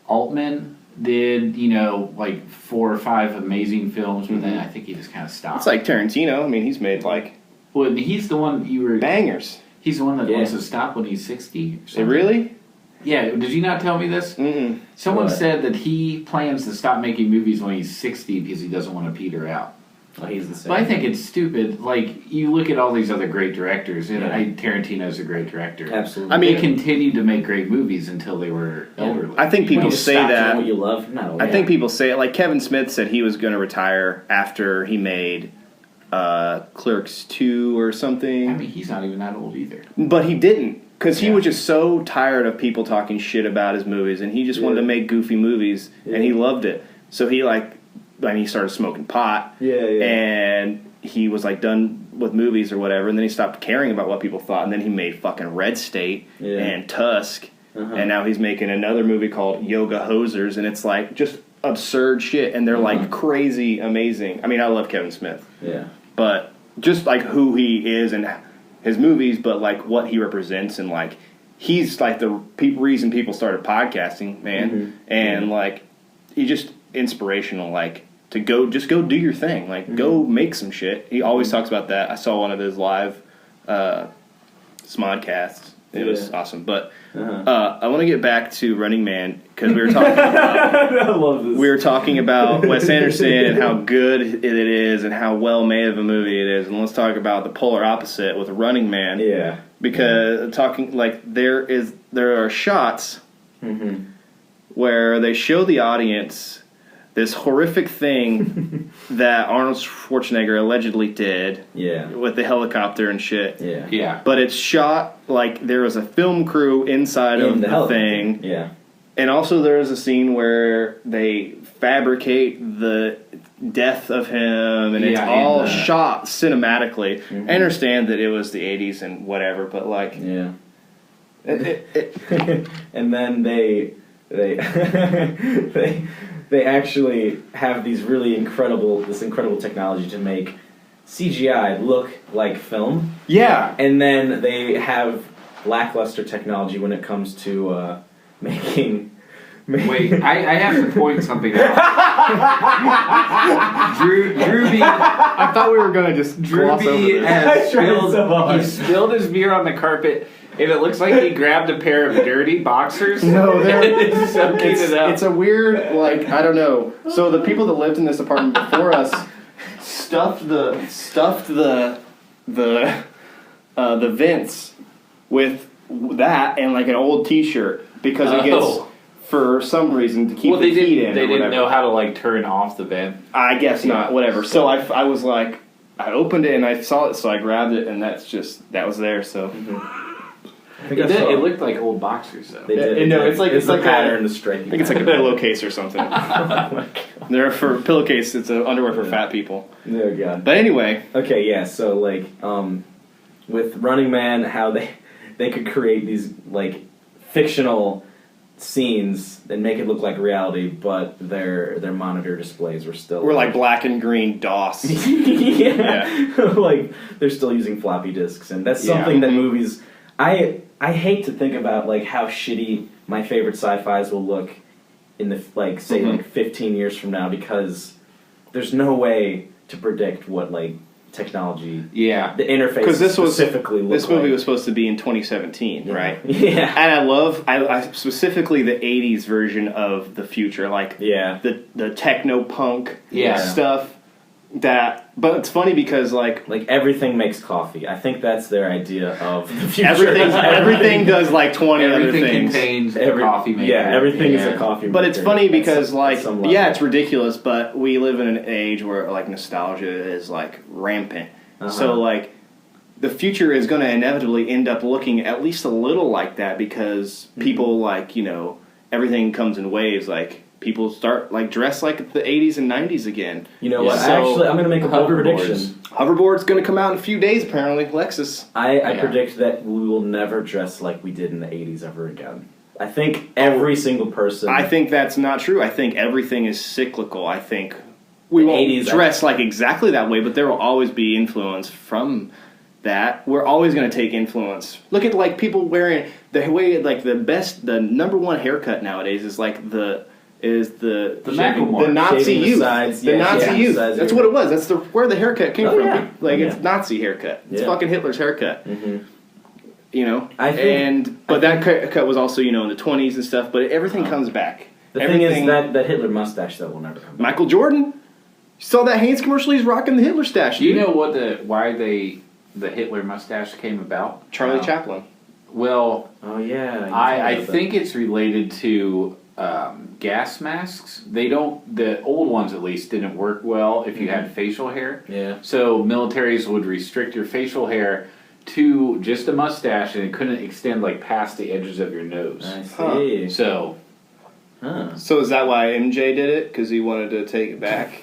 Altman did, like 4 or 5 amazing films, but then I think he just kind of stopped. It's like Tarantino. I mean, he's made like Well, he's the one you were... bangers. He's the one that Yeah. wants to stop when he's 60 or something. Really? Yeah, did you not tell me this? Mm-mm. Someone What? said that he plans to stop making movies when he's 60 because he doesn't want to peter out. Oh, he's the same. But I think it's stupid. Like, you look at all these other great directors, and Yeah. Tarantino's a great director. Absolutely. I mean- They continued to make great movies until they were elderly. I think When people you say stop doing that. what you love. No, I think people say it. Like Kevin Smith said he was going to retire after he made Clerks 2 or something. I mean, he's not even that old either. But he didn't. Because he Yeah. was just so tired of people talking shit about his movies. And he just wanted to make goofy movies. And he loved it. So he he started smoking pot. Yeah. And he was like done with movies or whatever. And then he stopped caring about what people thought. And then he made fucking Red State and Tusk. Uh-huh. And now he's making another movie called Yoga Hosers. And it's like just absurd shit. And they're like crazy amazing. I mean, I love Kevin Smith. Yeah. But just like who he is and his movies, but like what he represents, and like he's like the reason people started podcasting, man. And like he's just inspirational, like to go do your thing, like go make some shit. He always talks about that. I saw one of his live Smodcasts. It was awesome. But I want to get back to Running Man because we were talking about I love this. we were talking about Wes Anderson and how good it is and how well made of a movie it is. And let's talk about the polar opposite with Running Man. Yeah. Because there are shots where they show the audience this horrific thing that Arnold Schwarzenegger allegedly did Yeah. with the helicopter and shit. Yeah. Yeah. But it's shot like there was a film crew inside of the helicopter. thing. Yeah. And also there's a scene where they fabricate the death of him, and it's Yeah, all and, shot cinematically. I understand that it was the 80s and whatever, but like... Yeah. It, And then they they actually have this incredible technology to make CGI look like film. yeah. And then they have lackluster technology when it comes to making. Wait, I have to point something out. Drewby I thought we were going to just gloss over Drewby this. has I tried spilled, so hard. he spilled his beer on the carpet, and it looks like he grabbed a pair of dirty boxers. No, they're- and soaking it up. It's a weird, like, I don't know. So the people that lived in this apartment before us stuffed the vents with that and like an old T-shirt because it gets for some reason to keep the heat in. They or didn't whatever. know how to like turn off the vent. I guess not. Whatever. So I was like, I opened it and I saw it, so I grabbed it, and that was there. So. I think I saw It looked like old boxers though. They did. No, it's like the a- pattern, the striking. I think it's like a pillowcase or something. Oh my god. They're for pillowcase. It's an underwear for fat people. Oh god. But anyway, Okay, yeah. So like, with Running Man, how they could create these like fictional scenes and make it look like reality, but their monitor displays were still we're like black and green DOS. yeah. Like they're still using floppy disks, and that's Yeah. something that movies. I hate to think about like how shitty my favorite sci-fis will look in the like 15 years from now, because there's no way to predict what like technology Yeah. the interface Because this specifically this look movie like. was supposed to be in 2017, right? Yeah. And I specifically the 80s version of the future, like Yeah. the techno punk Yeah. stuff. But it's funny because like Like everything makes coffee. I think that's their idea of the future. everything does like 20 other Everything things. contains a coffee maker. Yeah, everything is Yeah. a coffee maker. But it's funny at because some- like at some level. yeah, it's ridiculous, but we live in an age where like nostalgia is like rampant. So like the future is going to inevitably end up looking at least a little like that because people like, everything comes in waves. Like people start like dress like the 80s and 90s again. You know what? So, I'm going to make a bold prediction. Hoverboard's going to come out in a few days, apparently. Lexus. I predict that we will never dress like we did in the 80s ever again. I think every single person... I think that's not true. I think everything is cyclical. I think we won't 80s, dress like exactly that way, but there will always be influence from that. We're always going to take influence. Look at like people wearing the way like the number one haircut nowadays is like the Nazi youth. The Nazi youth. That's what it was. That's where the haircut came from. Yeah. It's Nazi haircut. It's fucking Hitler's haircut. Mm-hmm. You know, but that cut was also in the 20s and stuff. But everything comes back. The thing is that Hitler mustache that will never come back. Michael Jordan, you saw that Hanes commercial? He's rocking the Hitler stash. Do you know why the Hitler mustache came about? Charlie Chaplin. Well, oh yeah, I think it's related to gas masks. The old ones at least didn't work well if you had facial hair. Yeah. So militaries would restrict your facial hair to just a mustache, and it couldn't extend like past the edges of your nose. I see. So is that why MJ did it? Because he wanted to take it back?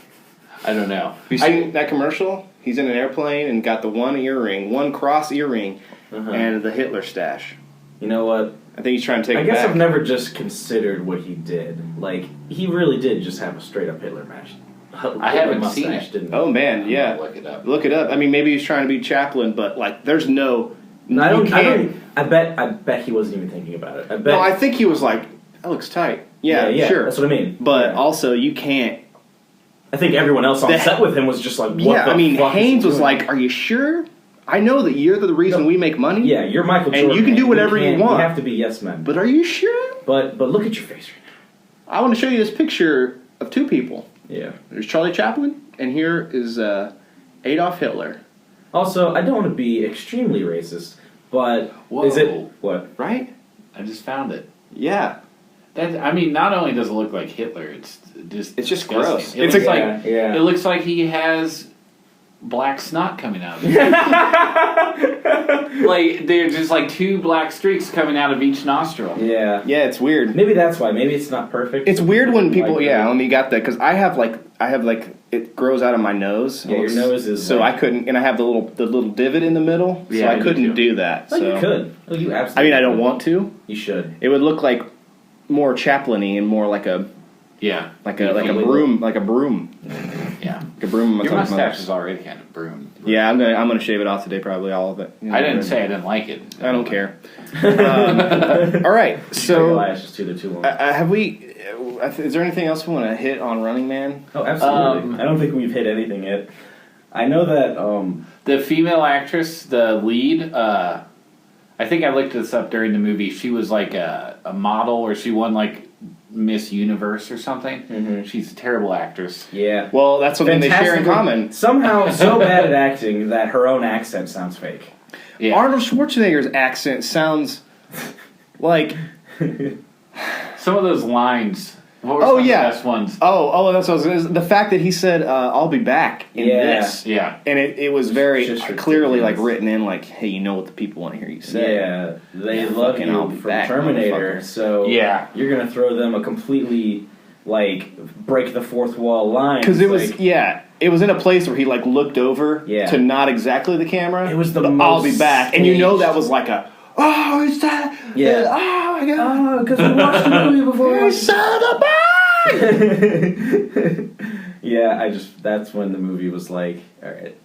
I don't know. Have you seen that commercial? He's in an airplane and got the one cross earring, and the Hitler stash. You know what? I think he's trying to take it back. I guess I've never just considered what he did. Like, he really did just have a straight-up Hitler mask. I haven't seen it. Didn't oh, man, yeah. Look it up. Look it up. I mean, maybe he's trying to be Chaplin, but, like, there's no... I bet he wasn't even thinking about it. I think he was like, that looks tight. Yeah, sure. That's what I mean. But also, you can't... I think everyone else on set with him was just like, what the fuck Haynes was like, are you sure? I know that you're the reason we make money. Yeah, you're Michael Jordan. And you can do whatever you want. You have to be yes men. But are you sure? But look at your face right now. I want to show you this picture of two people. Yeah. There's Charlie Chaplin, and here is Adolf Hitler. Also, I don't want to be extremely racist, but is it... What? Right? I just found it. Yeah. Not only does it look like Hitler, it's just disgusting. Gross. It looks like he has black snot coming out of it. Like there's just like two black streaks coming out of each nostril. Yeah. Yeah, it's weird. Maybe that's why. Maybe it's not perfect. It's weird when people when you got that, because I have it grows out of my nose. Yeah, your nose is so I couldn't, and I have the little divot in the middle, so I couldn't do that. Oh, so you could. Oh, you absolutely. I mean, I don't want to. You should. It would look like more Chaplin-y and more like a broom, like a broom. Yeah, like a broom. Your mustache is already kind of broom. Yeah, I'm gonna shave it off today, probably all of it. I didn't say I didn't like it. I don't care. All right, so have we? Is there anything else we want to hit on Running Man? Oh, absolutely. I don't think we've hit anything yet. I know that the female actress, the lead. I think I looked this up during the movie. She was like a model, or she won like Miss Universe or something. Mm-hmm. She's a terrible actress. Yeah. Well, that's something they share in common. Somehow so bad at acting that her own accent sounds fake. Yeah. Arnold Schwarzenegger's accent sounds like... Some of those lines... What were some of the best ones? That's what I was going to say. The fact that he said, I'll be back in this. Yeah. And it was very clearly like written in like, hey, you know what the people want to hear you say. Yeah. They love you from Terminator, so you're going to throw them a completely, like, break the fourth wall line. Because it was, it was in a place where he like looked over to not exactly the camera. It was the most I'll be back. And you know that was like a... Oh, is that? Yeah. Oh, my God. Oh, because we watched the movie before. Son of a Yeah, that's when the movie was like, all right.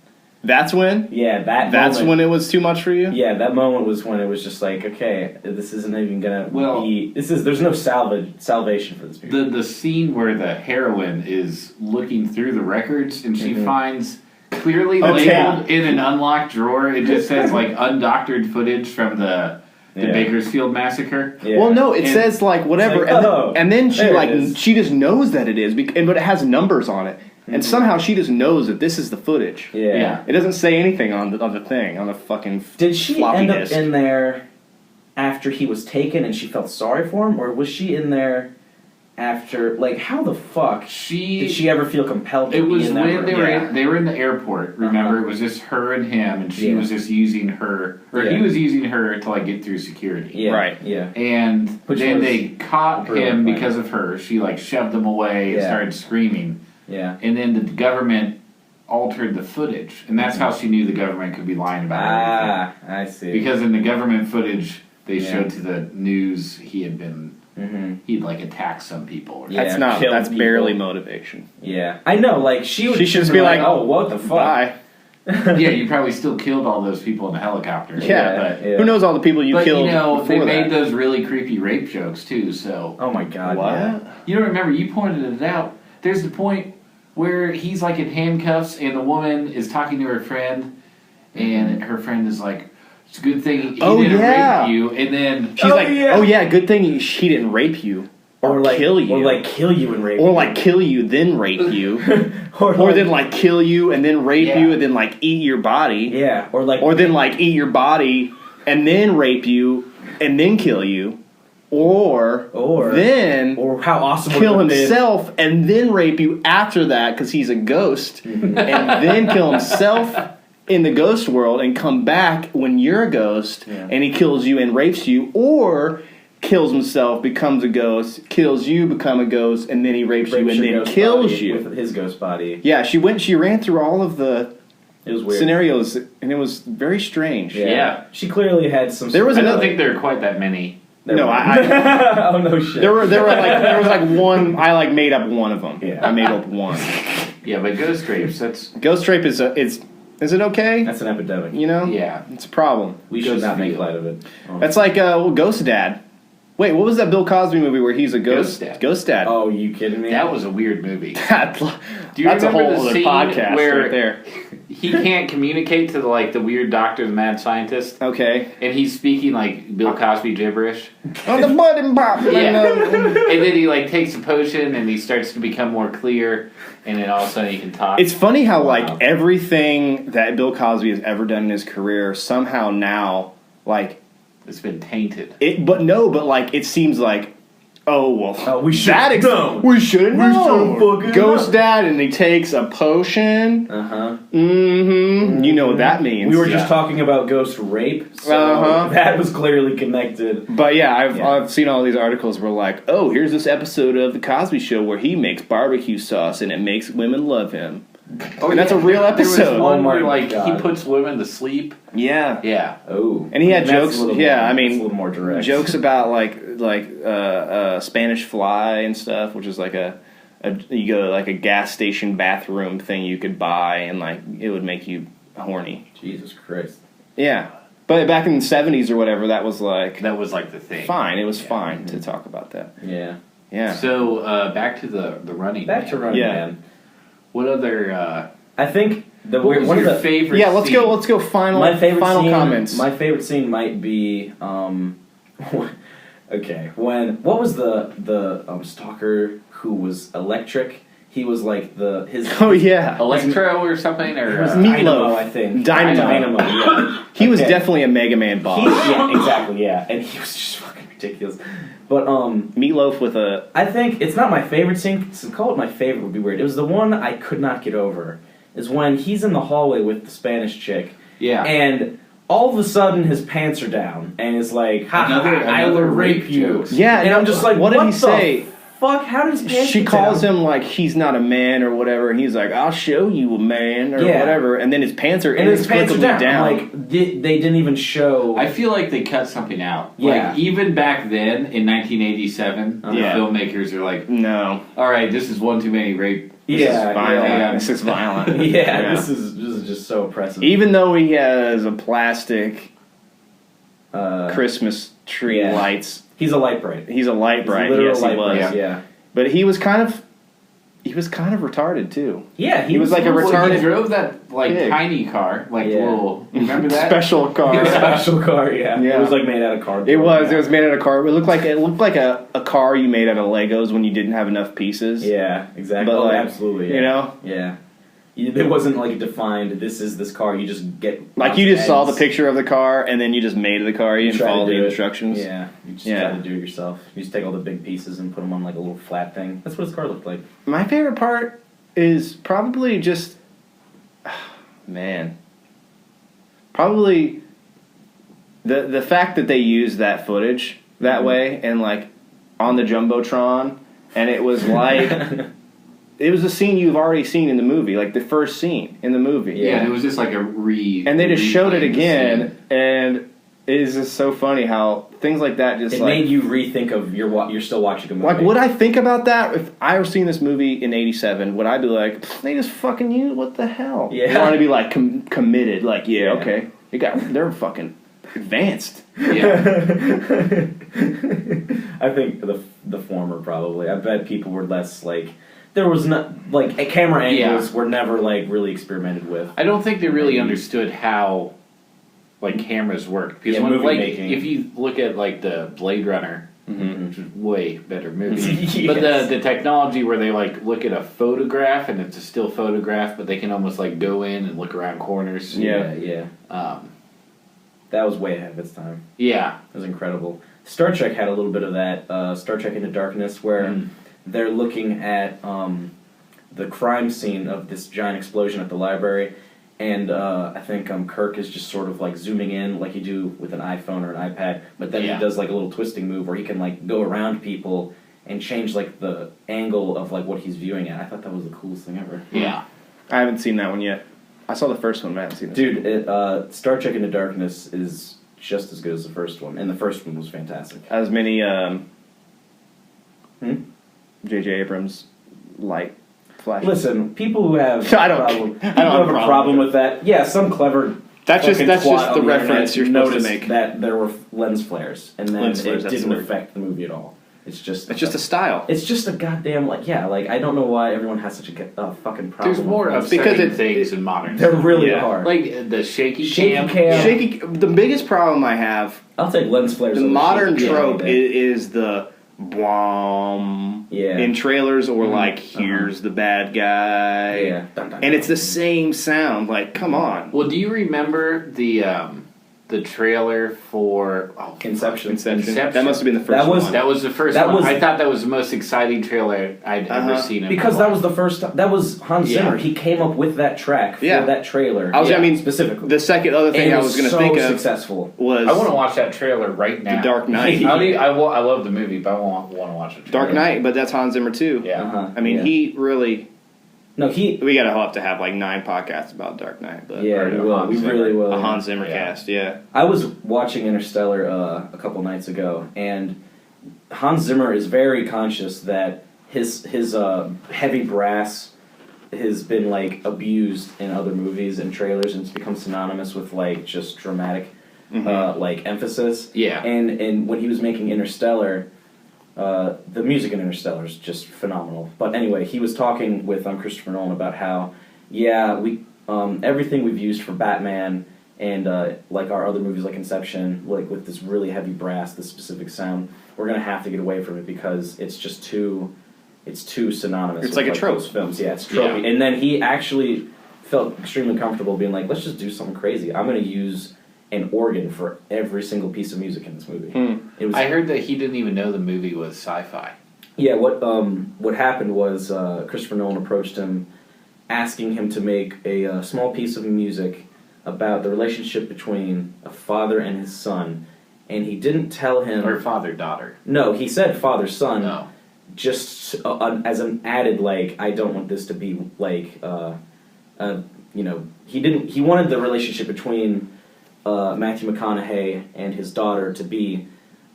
That's when? Yeah, That's when it was too much for you? Yeah, that moment was when it was just like, okay, this isn't even gonna be... There's no salvation for this movie. The scene where the heroine is looking through the records and she finds... Clearly labeled in an unlocked drawer, it just says like undoctored footage from the Bakersfield massacre. Yeah. Well, no, it says like whatever, like, and then she just knows that it is, but it has numbers on it, and somehow she just knows that this is the footage. Yeah, it doesn't say anything on the thing on the fucking. Did she floppy end disk. up in there after he was taken and she felt sorry for him, or was she in there after, like, how the fuck did She she ever feel compelled to It be was in that when room? they were in the airport. Remember, Uh-huh. it was just her and him, and she Yeah. was just using her, or he Yeah. was using her to like get through security. Yeah, Right. yeah. And Which then was they caught brilliant him plan. because of her. She like shoved him away and Yeah. started screaming. Yeah. And then the government altered the footage, and that's how she knew the government could be lying about everything. I see. Because in the government footage, they Yeah. showed to the news Mm-hmm. he'd like attacked some people. Or Yeah. That's killed people. barely motivation. Yeah, I know. Like she would. She should just be like, "Oh, what the fuck?" Bye. yeah, you probably still killed all those people in the helicopter. Yeah, but Yeah. Who knows all the people you but killed you know, they before made that? those really creepy rape jokes too. So Oh my god. What? Yeah. you don't remember? You pointed it out. There's the point where he's like in handcuffs, and the woman is talking to her friend, and her friend is like, "It's a good thing he didn't rape you." And then She's Oh, like, yeah. oh yeah, good thing she didn't rape you. Or like kill you. or like kill you and rape Or you. like kill you, then rape you. or Or then like kill you and then rape Yeah. you and then like eat your body. yeah, or like Or then like eat your body and then rape you and then kill you. Or then or how awesome would kill it have been- himself and then rape you after that because he's a ghost. And then kill himself in the ghost world and come back when you're a ghost and he kills you and rapes you. Or kills himself, becomes a ghost, kills you, become a ghost, and then he rapes you rapes and your then ghost kills body you. with his ghost body. Yeah, she ran through all of the It was weird. scenarios, and it was very strange. Yeah. She clearly had some. There was I don't another- think there are quite that many. No, oh no shit. there was like one. I like made up one of them. Yeah. I made up one. Yeah, but ghost rapes. That's Ghost rape is it okay? That's an epidemic. You know, yeah. it's a problem. We should Ghost not make feel. light of it. Oh. That's like Ghost Dad. Wait, what was that Bill Cosby movie where he's a ghost? Ghost Dad. Ghost Dad. Oh, you kidding me? That was a weird movie. That's Do you a whole remember the other scene podcast where right there. he can't communicate to the weird doctor, the mad scientist, Okay. and he's speaking like Bill Cosby gibberish? On the button pop. Yeah. And then he takes a potion and he starts to become more clear, and then all of a sudden he can talk. It's funny how Wow. everything that Bill Cosby has ever done in his career somehow now It's been tainted. but it seems like we should have known. We should have known. fucking Ghost known. Dad, and he takes a potion. Uh-huh. Mm-hmm. You know what that means. We were just talking about ghost rape, so Uh-huh. that was clearly connected. But yeah, I've seen all these articles where oh, here's this episode of the Cosby Show where he makes barbecue sauce and it makes women love him. Oh, And that's a real There episode. was one Oh my where he God. puts women to sleep. Yeah. Yeah. Oh, And he had that's jokes. a little Yeah, more, I mean, that's a little more direct. jokes about Spanish fly and stuff, which is like you go to like a gas station bathroom thing you could buy, and it would make you horny. Jesus Christ. Yeah, but back in the 70s or whatever, that was That was the thing. fine. It was fine to talk about that. Yeah. Yeah. So back to the running. Back to Man. Running Yeah. Man. What other? I think What was one your of the favorite? Yeah, let's scene? go. Let's go. Final scene, comments. My favorite scene might be okay, what was the stalker who was electric? He was like his Oh yeah, Electro or something, or It was Meatloaf. Dynamo, I think. Dynamo. Yeah. he was Okay. definitely a Mega Man boss. Yeah, exactly. Yeah, and he was just fucking ridiculous. But Meatloaf with a I think it's not my favorite scene. To call it my favorite would be weird. It was the one I could not get over. Is when he's in the hallway with the Spanish chick. Yeah. And all of a sudden his pants are down and is like, "Ha ha! I will Another rape rape you." jokes. yeah. And I'm just like, what did he the say? Fuck! How did his pants? She get calls down? him like he's not a man or whatever, and he's like, "I'll show you a man" or Yeah. whatever, and then his pants are And his pants are inexplicably down. I'm like, they didn't even show. I feel like they cut something out. Yeah. Like, even back then, in 1987, the Yeah. filmmakers are like, no, all right, this is one too many rape. this yeah, is violent. yeah. This is violent. yeah, this is just so oppressive. Even though he has a plastic Uh, Christmas tree yeah. lights, he's a light bright. he's a light He's a bright. literal Yes, he light was. bright. Yeah. But he was kind of retarded too. Yeah, He was like a Well, retarded he drove that pig. tiny car, Yeah. little. You remember that? special car. A special car. Yeah. Yeah. It was like made out of cardboard. It was. Yeah. It was made out of car. It looked like a car you made out of Legos when you didn't have enough pieces. Yeah, exactly. But Oh, like, absolutely. Yeah. you know. Yeah. It wasn't like defined. This is this car. You just get Like you just saw the picture of the car and then you just made the car. You didn't follow the instructions. Yeah, you just try to do it yourself. You just take all the big pieces and put them on like a little flat thing. That's what his car looked like. My favorite part is probably just, man, probably the fact that they used that footage that way and like on the Jumbotron, and it was like. It was a scene you've already seen in the movie, like the first scene in the movie. Yeah, it was just like a and they just showed it again, and it is just so funny how things like that just made you rethink of you're still watching a movie. Like, would I think about that if I was seeing this movie in '87? Would I be like, they just fucking used what the hell? Yeah. I want to be like committed, like okay, they're fucking advanced. Yeah. I think the former probably. I bet people were less like. There was not like camera angles were never like really experimented with. I don't think they really understood how like cameras work because when, like if you look at like the Blade Runner, which is way better movie, yes. but the technology where they like look at a photograph and it's a still photograph, but they can almost like go in and look around corners. Yeah. That was way ahead of its time. Yeah, it was incredible. Star Trek had a little bit of that. Star Trek Into Darkness where. They're looking at the crime scene of this giant explosion at the library, and I think Kirk is just sort of like zooming in like you do with an iPhone or an iPad, but then he does like a little twisting move where he can like go around people and change like the angle of like what he's viewing at. I thought that was the coolest thing ever. Yeah. I haven't seen that one yet. I saw the first one, but I haven't seen it. Dude, Star Trek Into Darkness is just as good as the first one, and the first one was fantastic. As many J.J. Abrams light flashes. Listen, people who have I don't have a problem with that. Yeah, some clever. That's just the reference you're supposed to make. That there were lens flares, and then it didn't affect the movie at all. It's just a style. It's just a goddamn like I don't know why everyone has such a fucking problem. There's more upsetting things in modern. They're really hard. Like the shaky cam. The biggest problem I have. I'll take lens flares. The modern trope is the Bwom in trailers or like here's the bad guy and it's the same sound. Like, come on. Well, do you remember the trailer for Inception? That must have been the first one. That was the first one. I thought that was the most exciting trailer I'd ever seen. Because that was the first. That was Hans Zimmer. He came up with that track for that trailer. I mean, specifically. The second other thing I was going to think of successful. Was I want to watch that trailer right now. The Dark Knight. I love the movie, but I want to watch it. Dark Knight, but that's Hans Zimmer too. Yeah. I mean, he really. No, we gotta have to have like 9 podcasts about Dark Knight. But we will. We really will. A Hans Zimmer cast, I was watching Interstellar a couple nights ago, and Hans Zimmer is very conscious that his heavy brass has been like abused in other movies and trailers, and it's become synonymous with like just dramatic like emphasis. Yeah. And when he was making Interstellar. The music in Interstellar is just phenomenal. But anyway, he was talking with Christopher Nolan about how, we everything we've used for Batman and like our other movies like Inception, like with this really heavy brass, this specific sound, we're gonna have to get away from it because it's just too synonymous. It's like a trope. Those films, it's tropey. Yeah. And then he actually felt extremely comfortable being like, let's just do something crazy. I'm gonna use an organ for every single piece of music in this movie. I heard that he didn't even know the movie was sci-fi. Yeah, what happened was Christopher Nolan approached him, asking him to make a small piece of music about the relationship between a father and his son, and he didn't tell him... Or father-daughter. No, he said father-son. No. Just as an added, like, I don't want this to be, like, he wanted the relationship between... Matthew McConaughey and his daughter to be,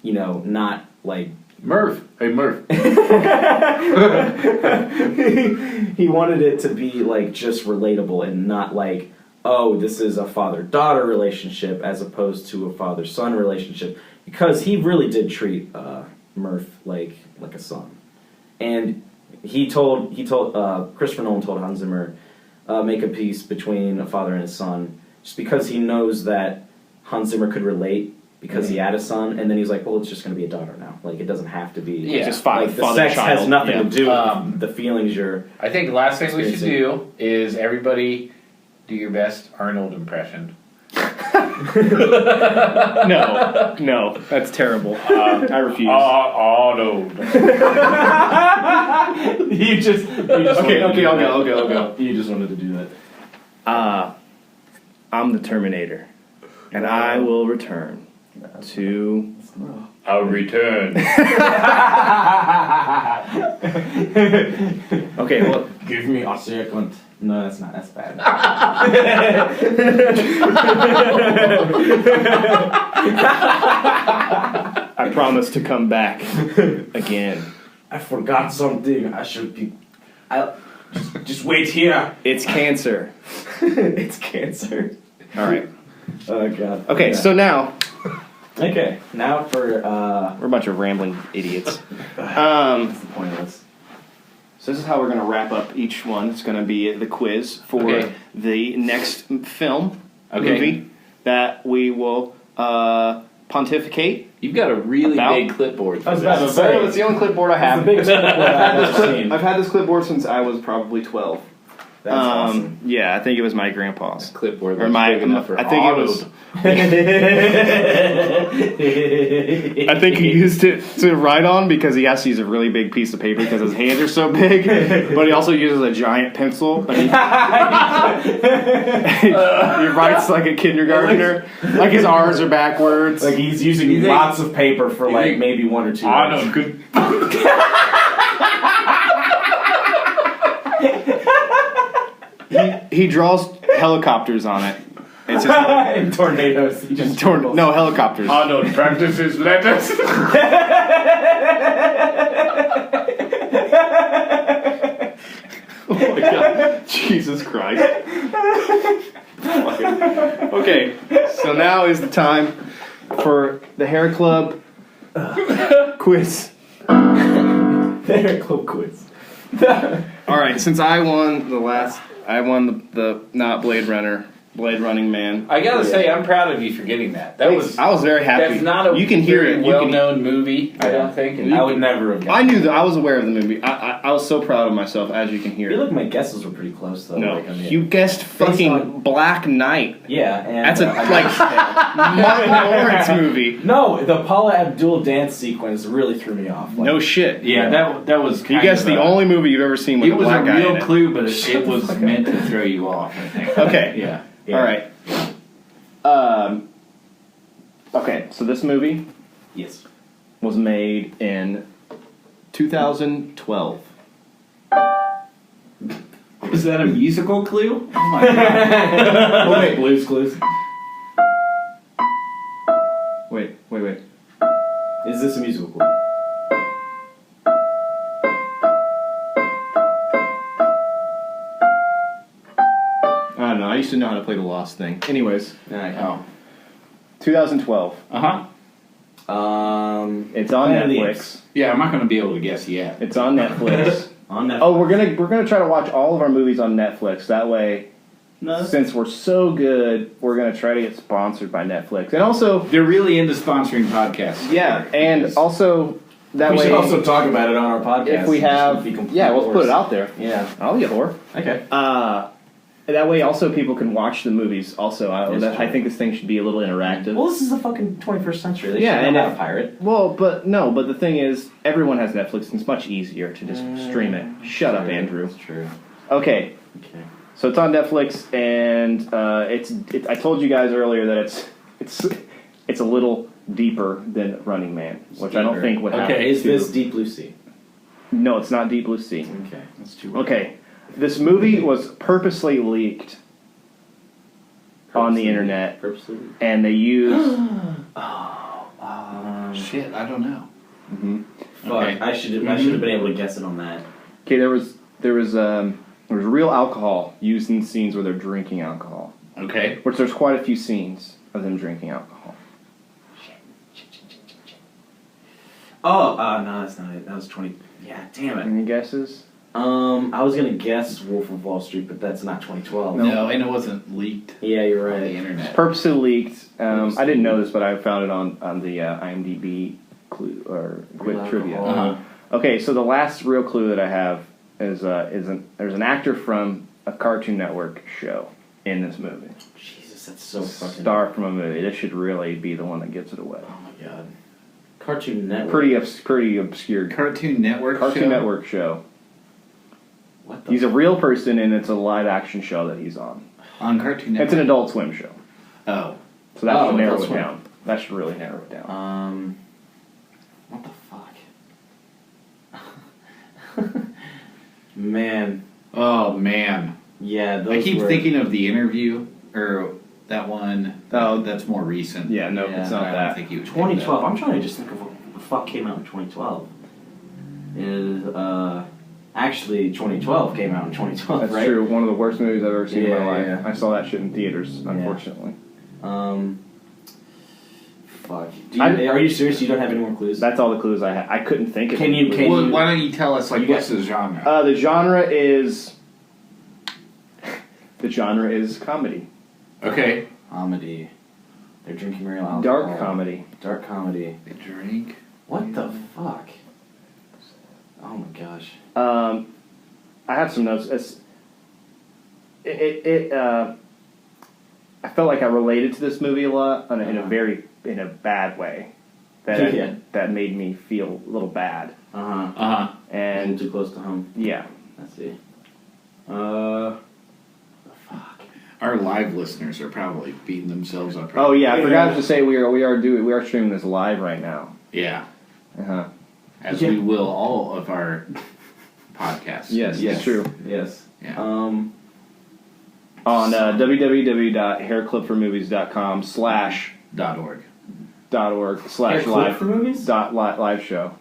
not like... Murph. Hey, Murph. He wanted it to be, like, just relatable and not like, oh, this is a father-daughter relationship as opposed to a father-son relationship. Because he really did treat Murph like a son. And Christopher Nolan told Hans Zimmer, make a piece between a father and his son, just because he knows that Hans Zimmer could relate because he had a son, and then he's like, well, it's just going to be a daughter now. Like, it doesn't have to be. Yeah. Just Like, the sex has nothing to do with the feelings you're. I think the last thing we should do is everybody do your best Arnold impression. No, that's terrible. I refuse. Arnold. you just Okay, I'll go. You just wanted to do that. I'm the Terminator, and I will return to. I'll return. Okay, well, Give me a second. No, that's not. That's bad. I promise to come back again. I forgot something. I should be. Just wait here. It's cancer. It's cancer. All right. Oh god. Okay, Yeah. so now Okay, now for we're a bunch of rambling idiots. That's the point of this. So this is how we're going to wrap up each one. It's going to be the quiz for the next film, movie, that we will pontificate. You've got a really About- big clipboard. For I was about this. to say. It's the only clipboard I have. It's the biggest clipboard I've ever seen. I've had this clipboard since I was probably 12. That's awesome. Yeah, I think it was my grandpa's. Clipboard Or looks my, big enough for I think Arnold. it was. I think he used it to write on because he has to use a really big piece of paper because his hands are so big. But he also uses a giant pencil. And he writes like a kindergartner. Like his R's are backwards. Like he's using lots of paper for like maybe one or two. Arnold, good. He draws helicopters on it. It's just, And tornadoes. He just no, helicopters. Arnold practices letters. Oh my god. Jesus Christ. Okay, so now is the time for the Hair Club quiz. Hair Club quiz. Alright, since I won the not Blade Running Man. I gotta say, I'm proud of you for getting that. I was very happy. That's not a you can hear very it. well-known movie, I don't think. And I would never have I guessed. knew that. I was aware of the movie. I was so proud of myself, as you can I hear. feel like my guesses were pretty close though. No, Like, I mean, you guessed fucking on- Black Knight. Yeah, and That's a Martin Lawrence movie. No, the Paula Abdul dance sequence really threw me off. Like, No shit. Yeah, that was. You guessed the only movie you've ever seen with It a was black a guy real in it. clue, but it was meant to throw you off. I think. Okay. Yeah. All right. Okay, so this movie Yes. was made in 2012. Was that a musical clue? Oh my god. Wait, Blue's Clues. Wait. Is this a musical clue? I don't know. I used to know how to play the Lost thing. Anyways, Oh. 2012. Uh huh. It's on Planet of the Netflix. Yeah, I'm not going to be able to guess yet. It's on Netflix. On Netflix. Oh, we're gonna try to watch all of our movies on Netflix. That way, No. since we're so good, we're gonna try to get sponsored by Netflix. And also, They're really into sponsoring podcasts. yeah, and also that we way, should also talk about it on our podcast. if we have, yeah, we'll put it out there. Yeah. I'll get more. Okay. That way, also people can watch the movies. Also, I That's true. think this thing should be a little interactive. Well, this is the fucking 21st century. They Yeah, should and know how to if- pirate. Well, but the thing is, everyone has Netflix, and it's much easier to just stream it. Shut up, Andrew. That's true. Okay, Okay. so it's on Netflix, and I told you guys earlier that it's a little deeper than Running Man, which I don't Deeper. think would happen. Okay, Is to- this Deep Blue Sea? No, it's not Deep Blue Sea. Okay. That's too Okay, this movie was purposely leaked on the internet, Purposely. and they used. Shit, I don't know. Fuck. Okay. I should have been able to guess it on that. Okay, there was real alcohol used in scenes where they're drinking alcohol, Okay. which there's quite a few scenes of them drinking alcohol. Oh, no, that's not it. That was 20. Yeah, damn it. Any guesses? I was gonna guess Wolf of Wall Street, but that's not 2012. No, and it wasn't leaked Yeah, you're on the right. internet. Purposely leaked. I didn't know this, but I found it on the IMDb clue or quick Real trivia. alcohol. Okay, so the last real clue that I have is there's an actor from a Cartoon Network show in this movie. Jesus, that's so fucking. Star from a movie. This should really be the one that gives it away. Oh my god. Cartoon Network. Pretty obscure. Cartoon Network Cartoon show? Network show. What the He's a real person, and it's a live action show that he's on. On Cartoon Network? It's an Adult Swim show. Oh. So that should narrow Adult it Swim. down. That should really narrow it down. What the fuck? Man. Oh, man. Yeah, those I keep were... thinking of The Interview, or that one. Oh. That's more recent. Yeah, no, Yeah, it's I not don't that. think you would pick 2012. that. I'm trying to just think of what the fuck came out in 2012. Actually 2012 came out in 2012, That's right? true. One of the worst movies I've ever seen in my Yeah, life. yeah. I saw that shit in theaters, unfortunately. Fuck. Are you serious? You don't have any more clues? That's all the clues I had. I couldn't think of Can any you- clues. can Well, you- why don't you tell us, like, You what's got- the genre? The genre is comedy. Okay. Comedy. They're drinking real alcohol. Dark comedy. Dark comedy. They drink. What the fuck? Oh my gosh. I have some notes. I felt like I related to this movie a lot in a bad way. Yeah. That made me feel a little bad. Uh-huh. Uh-huh. And And too close to home. yeah. Let's see. Fuck. Our live listeners are probably beating themselves up. Oh yeah, I Yeah. forgot to say we are streaming this live right now. Yeah. Uh-huh. As Yeah. we will all of our podcasts. Yes, it's true. Yes. Yeah. On www.hairclubformovies.com .org. Hair clip for movies? live show.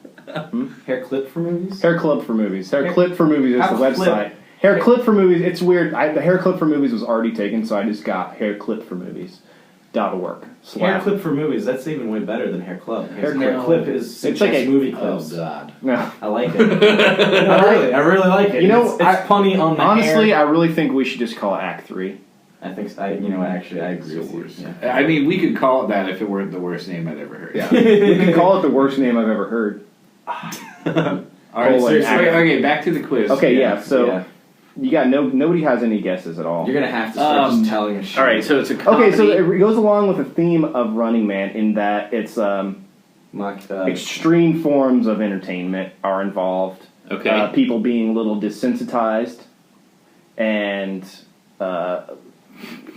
Hair clip for movies? Hair Club for Movies. Hair Clip for Movies is the How clip? website. Hair Clip for Movies. It's weird. The Hair Clip for Movies was already taken, so I just got Hair Clip for Movies.org. Hair clip for movies. That's even way better than hair club. Hair Hair clip. clip is It's like a- movie Oh, clips. God. No. I like it. I really like it. You know, it's punny on the Honestly, hair. I really think we should just call it Act 3. I think actually I agree with you. Yeah. I mean, we could call it that if it weren't the worst name I'd ever heard. Yeah. We can call it the worst name I've ever heard. All right, Colon seriously. act. Okay, back to the quiz. Okay, yeah, so Yeah. you got nobody has any guesses at all. You're gonna have to start just telling us shit. All right, so it's a comedy. Okay, so it goes along with the theme of Running Man in that it's extreme forms of entertainment are involved. Okay. People being a little desensitized and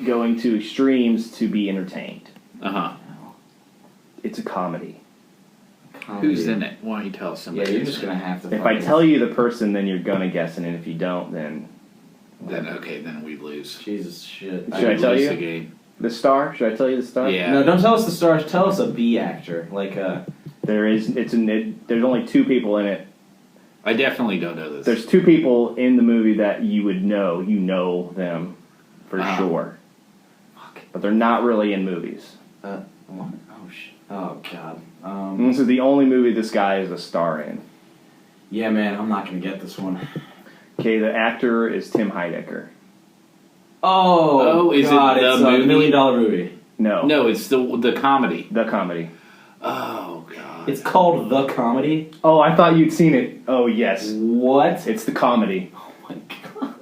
going to extremes to be entertained. Uh-huh. It's a comedy. Who's in it? Why don't you tell us Yeah, somebody? you're who's just in gonna it? have to. If I tell you the person, then you're gonna guess it, and if you don't, then Then we lose. Jesus shit. Should I tell lose you? the game. the star. Should I tell you the star? Yeah. No, don't tell us the stars. Tell us a B actor. Like There's only two people in it. I definitely don't know this. There's two people in the movie that you would know. You know them for sure. Fuck. But they're not really in movies. What? Oh shit. Oh god. And this is the only movie this guy is a star in. Yeah, man, I'm not gonna get this one. Okay, the actor is Tim Heidecker. Oh, is it god, the it's movie? $1 million movie. No. No, it's the comedy. The comedy. Oh god. It's called The Comedy. Oh, I thought you'd seen it. Oh, yes. What? It's the comedy. Oh my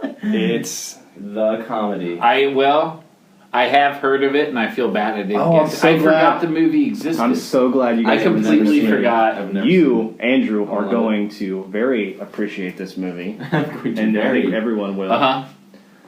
god. It's... The Comedy. I have heard of it, and I feel bad I didn't Oh, get I'm it. so I forgot glad. the movie existed. I'm so glad you I guys have never completely seen it. forgot. I've never You, Andrew, I are love going to very appreciate this movie. I'm going to And I very. think everyone will. Uh-huh.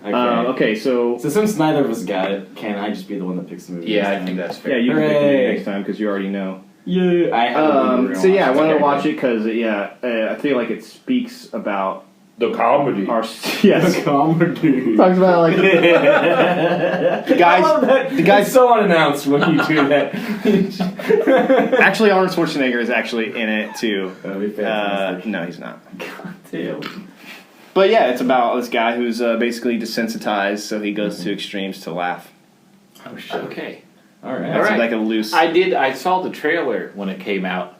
Okay. Okay, so... So since neither of us got it, can I just be the one that picks the movie? Yeah, this I time? think that's fair. Yeah, you can pick the Hooray. movie next time because you already know. Yeah. I have So yeah, I wanted to watch it because I feel like it speaks about The comedy. our yes. Comedy. Talks about like the guys- I love that. the guys- It's so unannounced when you do that. actually Arnold Schwarzenegger is actually in it too. That'd be fantastic. No, he's not. God damn. But yeah, it's about this guy who's basically desensitized, so he goes to extremes to laugh. Oh shit. Okay. All right. All right. Like a loose. I saw the trailer when it came out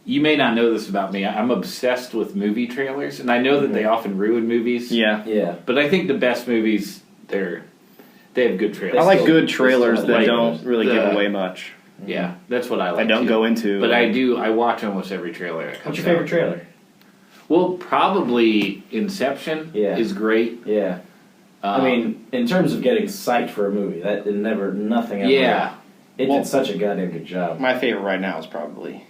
you may not know this about me. I'm obsessed with movie trailers, and I know that they often ruin movies. Yeah. Yeah. But I think the best movies, they have good trailers. I like still- good trailers still that like don't really the- give away much. Yeah, that's what I like. I don't too. go into. But I watch almost every trailer that comes What's your favorite out. trailer? Well, probably Inception Yeah. is great. Yeah. I mean, in terms of getting psyched for a movie, nothing ever. yeah. It Well- did such a goddamn good job. My favorite right now is probably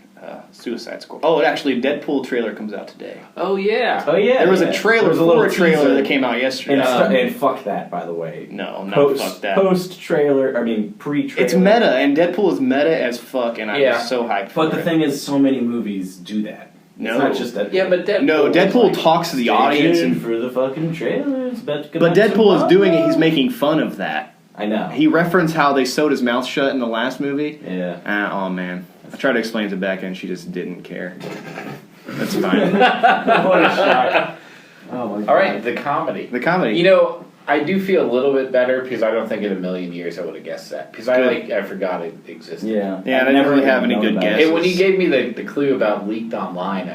Suicide Squad. Oh, actually, Deadpool trailer comes out today. Oh yeah. Oh yeah. There was a yeah. trailer There was for a little trailer teaser. that came out yesterday. And fuck that, by the way. No, not fuck that. Post trailer, pre-trailer. It's meta, and Deadpool is meta as fuck, and I'm Yeah. so hyped for But the it. thing is, so many movies do that. No. It's not just Deadpool. Yeah, but Deadpool. No, was Deadpool like- talks to the Stay audience, tuned and, for the fucking trailers. but Deadpool is doing it. He's making fun of that. I know. He referenced how they sewed his mouth shut in the last movie. Yeah. Oh man, I tried to explain it to Becca, and she just didn't care. That's fine. What a shock. Oh my god. All right, the comedy. The comedy. You know, I do feel a little bit better because I don't think in a million years I would have guessed that because I forgot it existed. Yeah. Yeah, I've I never really have even any known good about guesses. And when you gave me the clue about leaked online,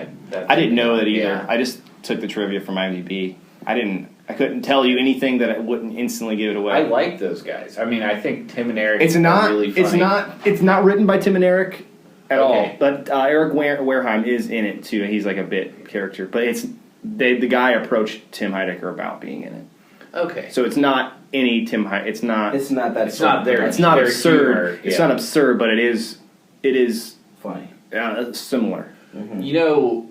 I didn't know that either. Yeah. I just took the trivia from IMDb. I couldn't tell you anything that I wouldn't instantly give it away. I like those guys. I mean, I think Tim and Eric. It's are not. Really funny. It's not written by Tim and Eric at Okay. all. But Eric Wareheim is in it too. He's like a bit character. But the guy approached Tim Heidecker about being in it. Okay. So it's not any Tim Heidecker. It's not. It's not that. It's not there. It's not their absurd. humor, It's yeah. not absurd, but it is. It is funny. similar. Mm-hmm. You know,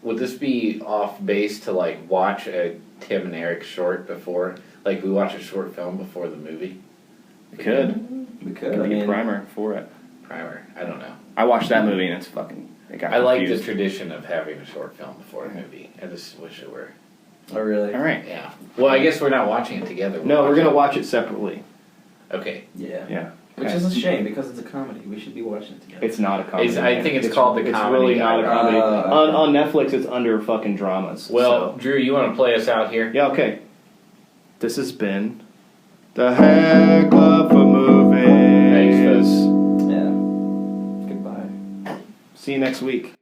would this be off base to like watch a Tim and Eric short before? Like we watch a short film before the movie? It could. We could. Could I be a mean, primer for it. Primer. I don't know. I watched that movie and it's fucking. It got I like the confused. tradition of having a short film before a movie. I just wish it were. Oh really? All right. Yeah. Well, I guess we're not watching it together. No, we're gonna watch it separately. Okay. Yeah. Yeah. Which is a shame because it's a comedy. We should be watching it together. It's not a comedy. I think it's called the It's comedy. really not a comedy. Okay. On Netflix, it's under fucking dramas. Well, so. Drew, you want to play us out here? Yeah, okay. This has been the Hairclub for Movies. Thanks, folks. Yeah. Goodbye. See you next week.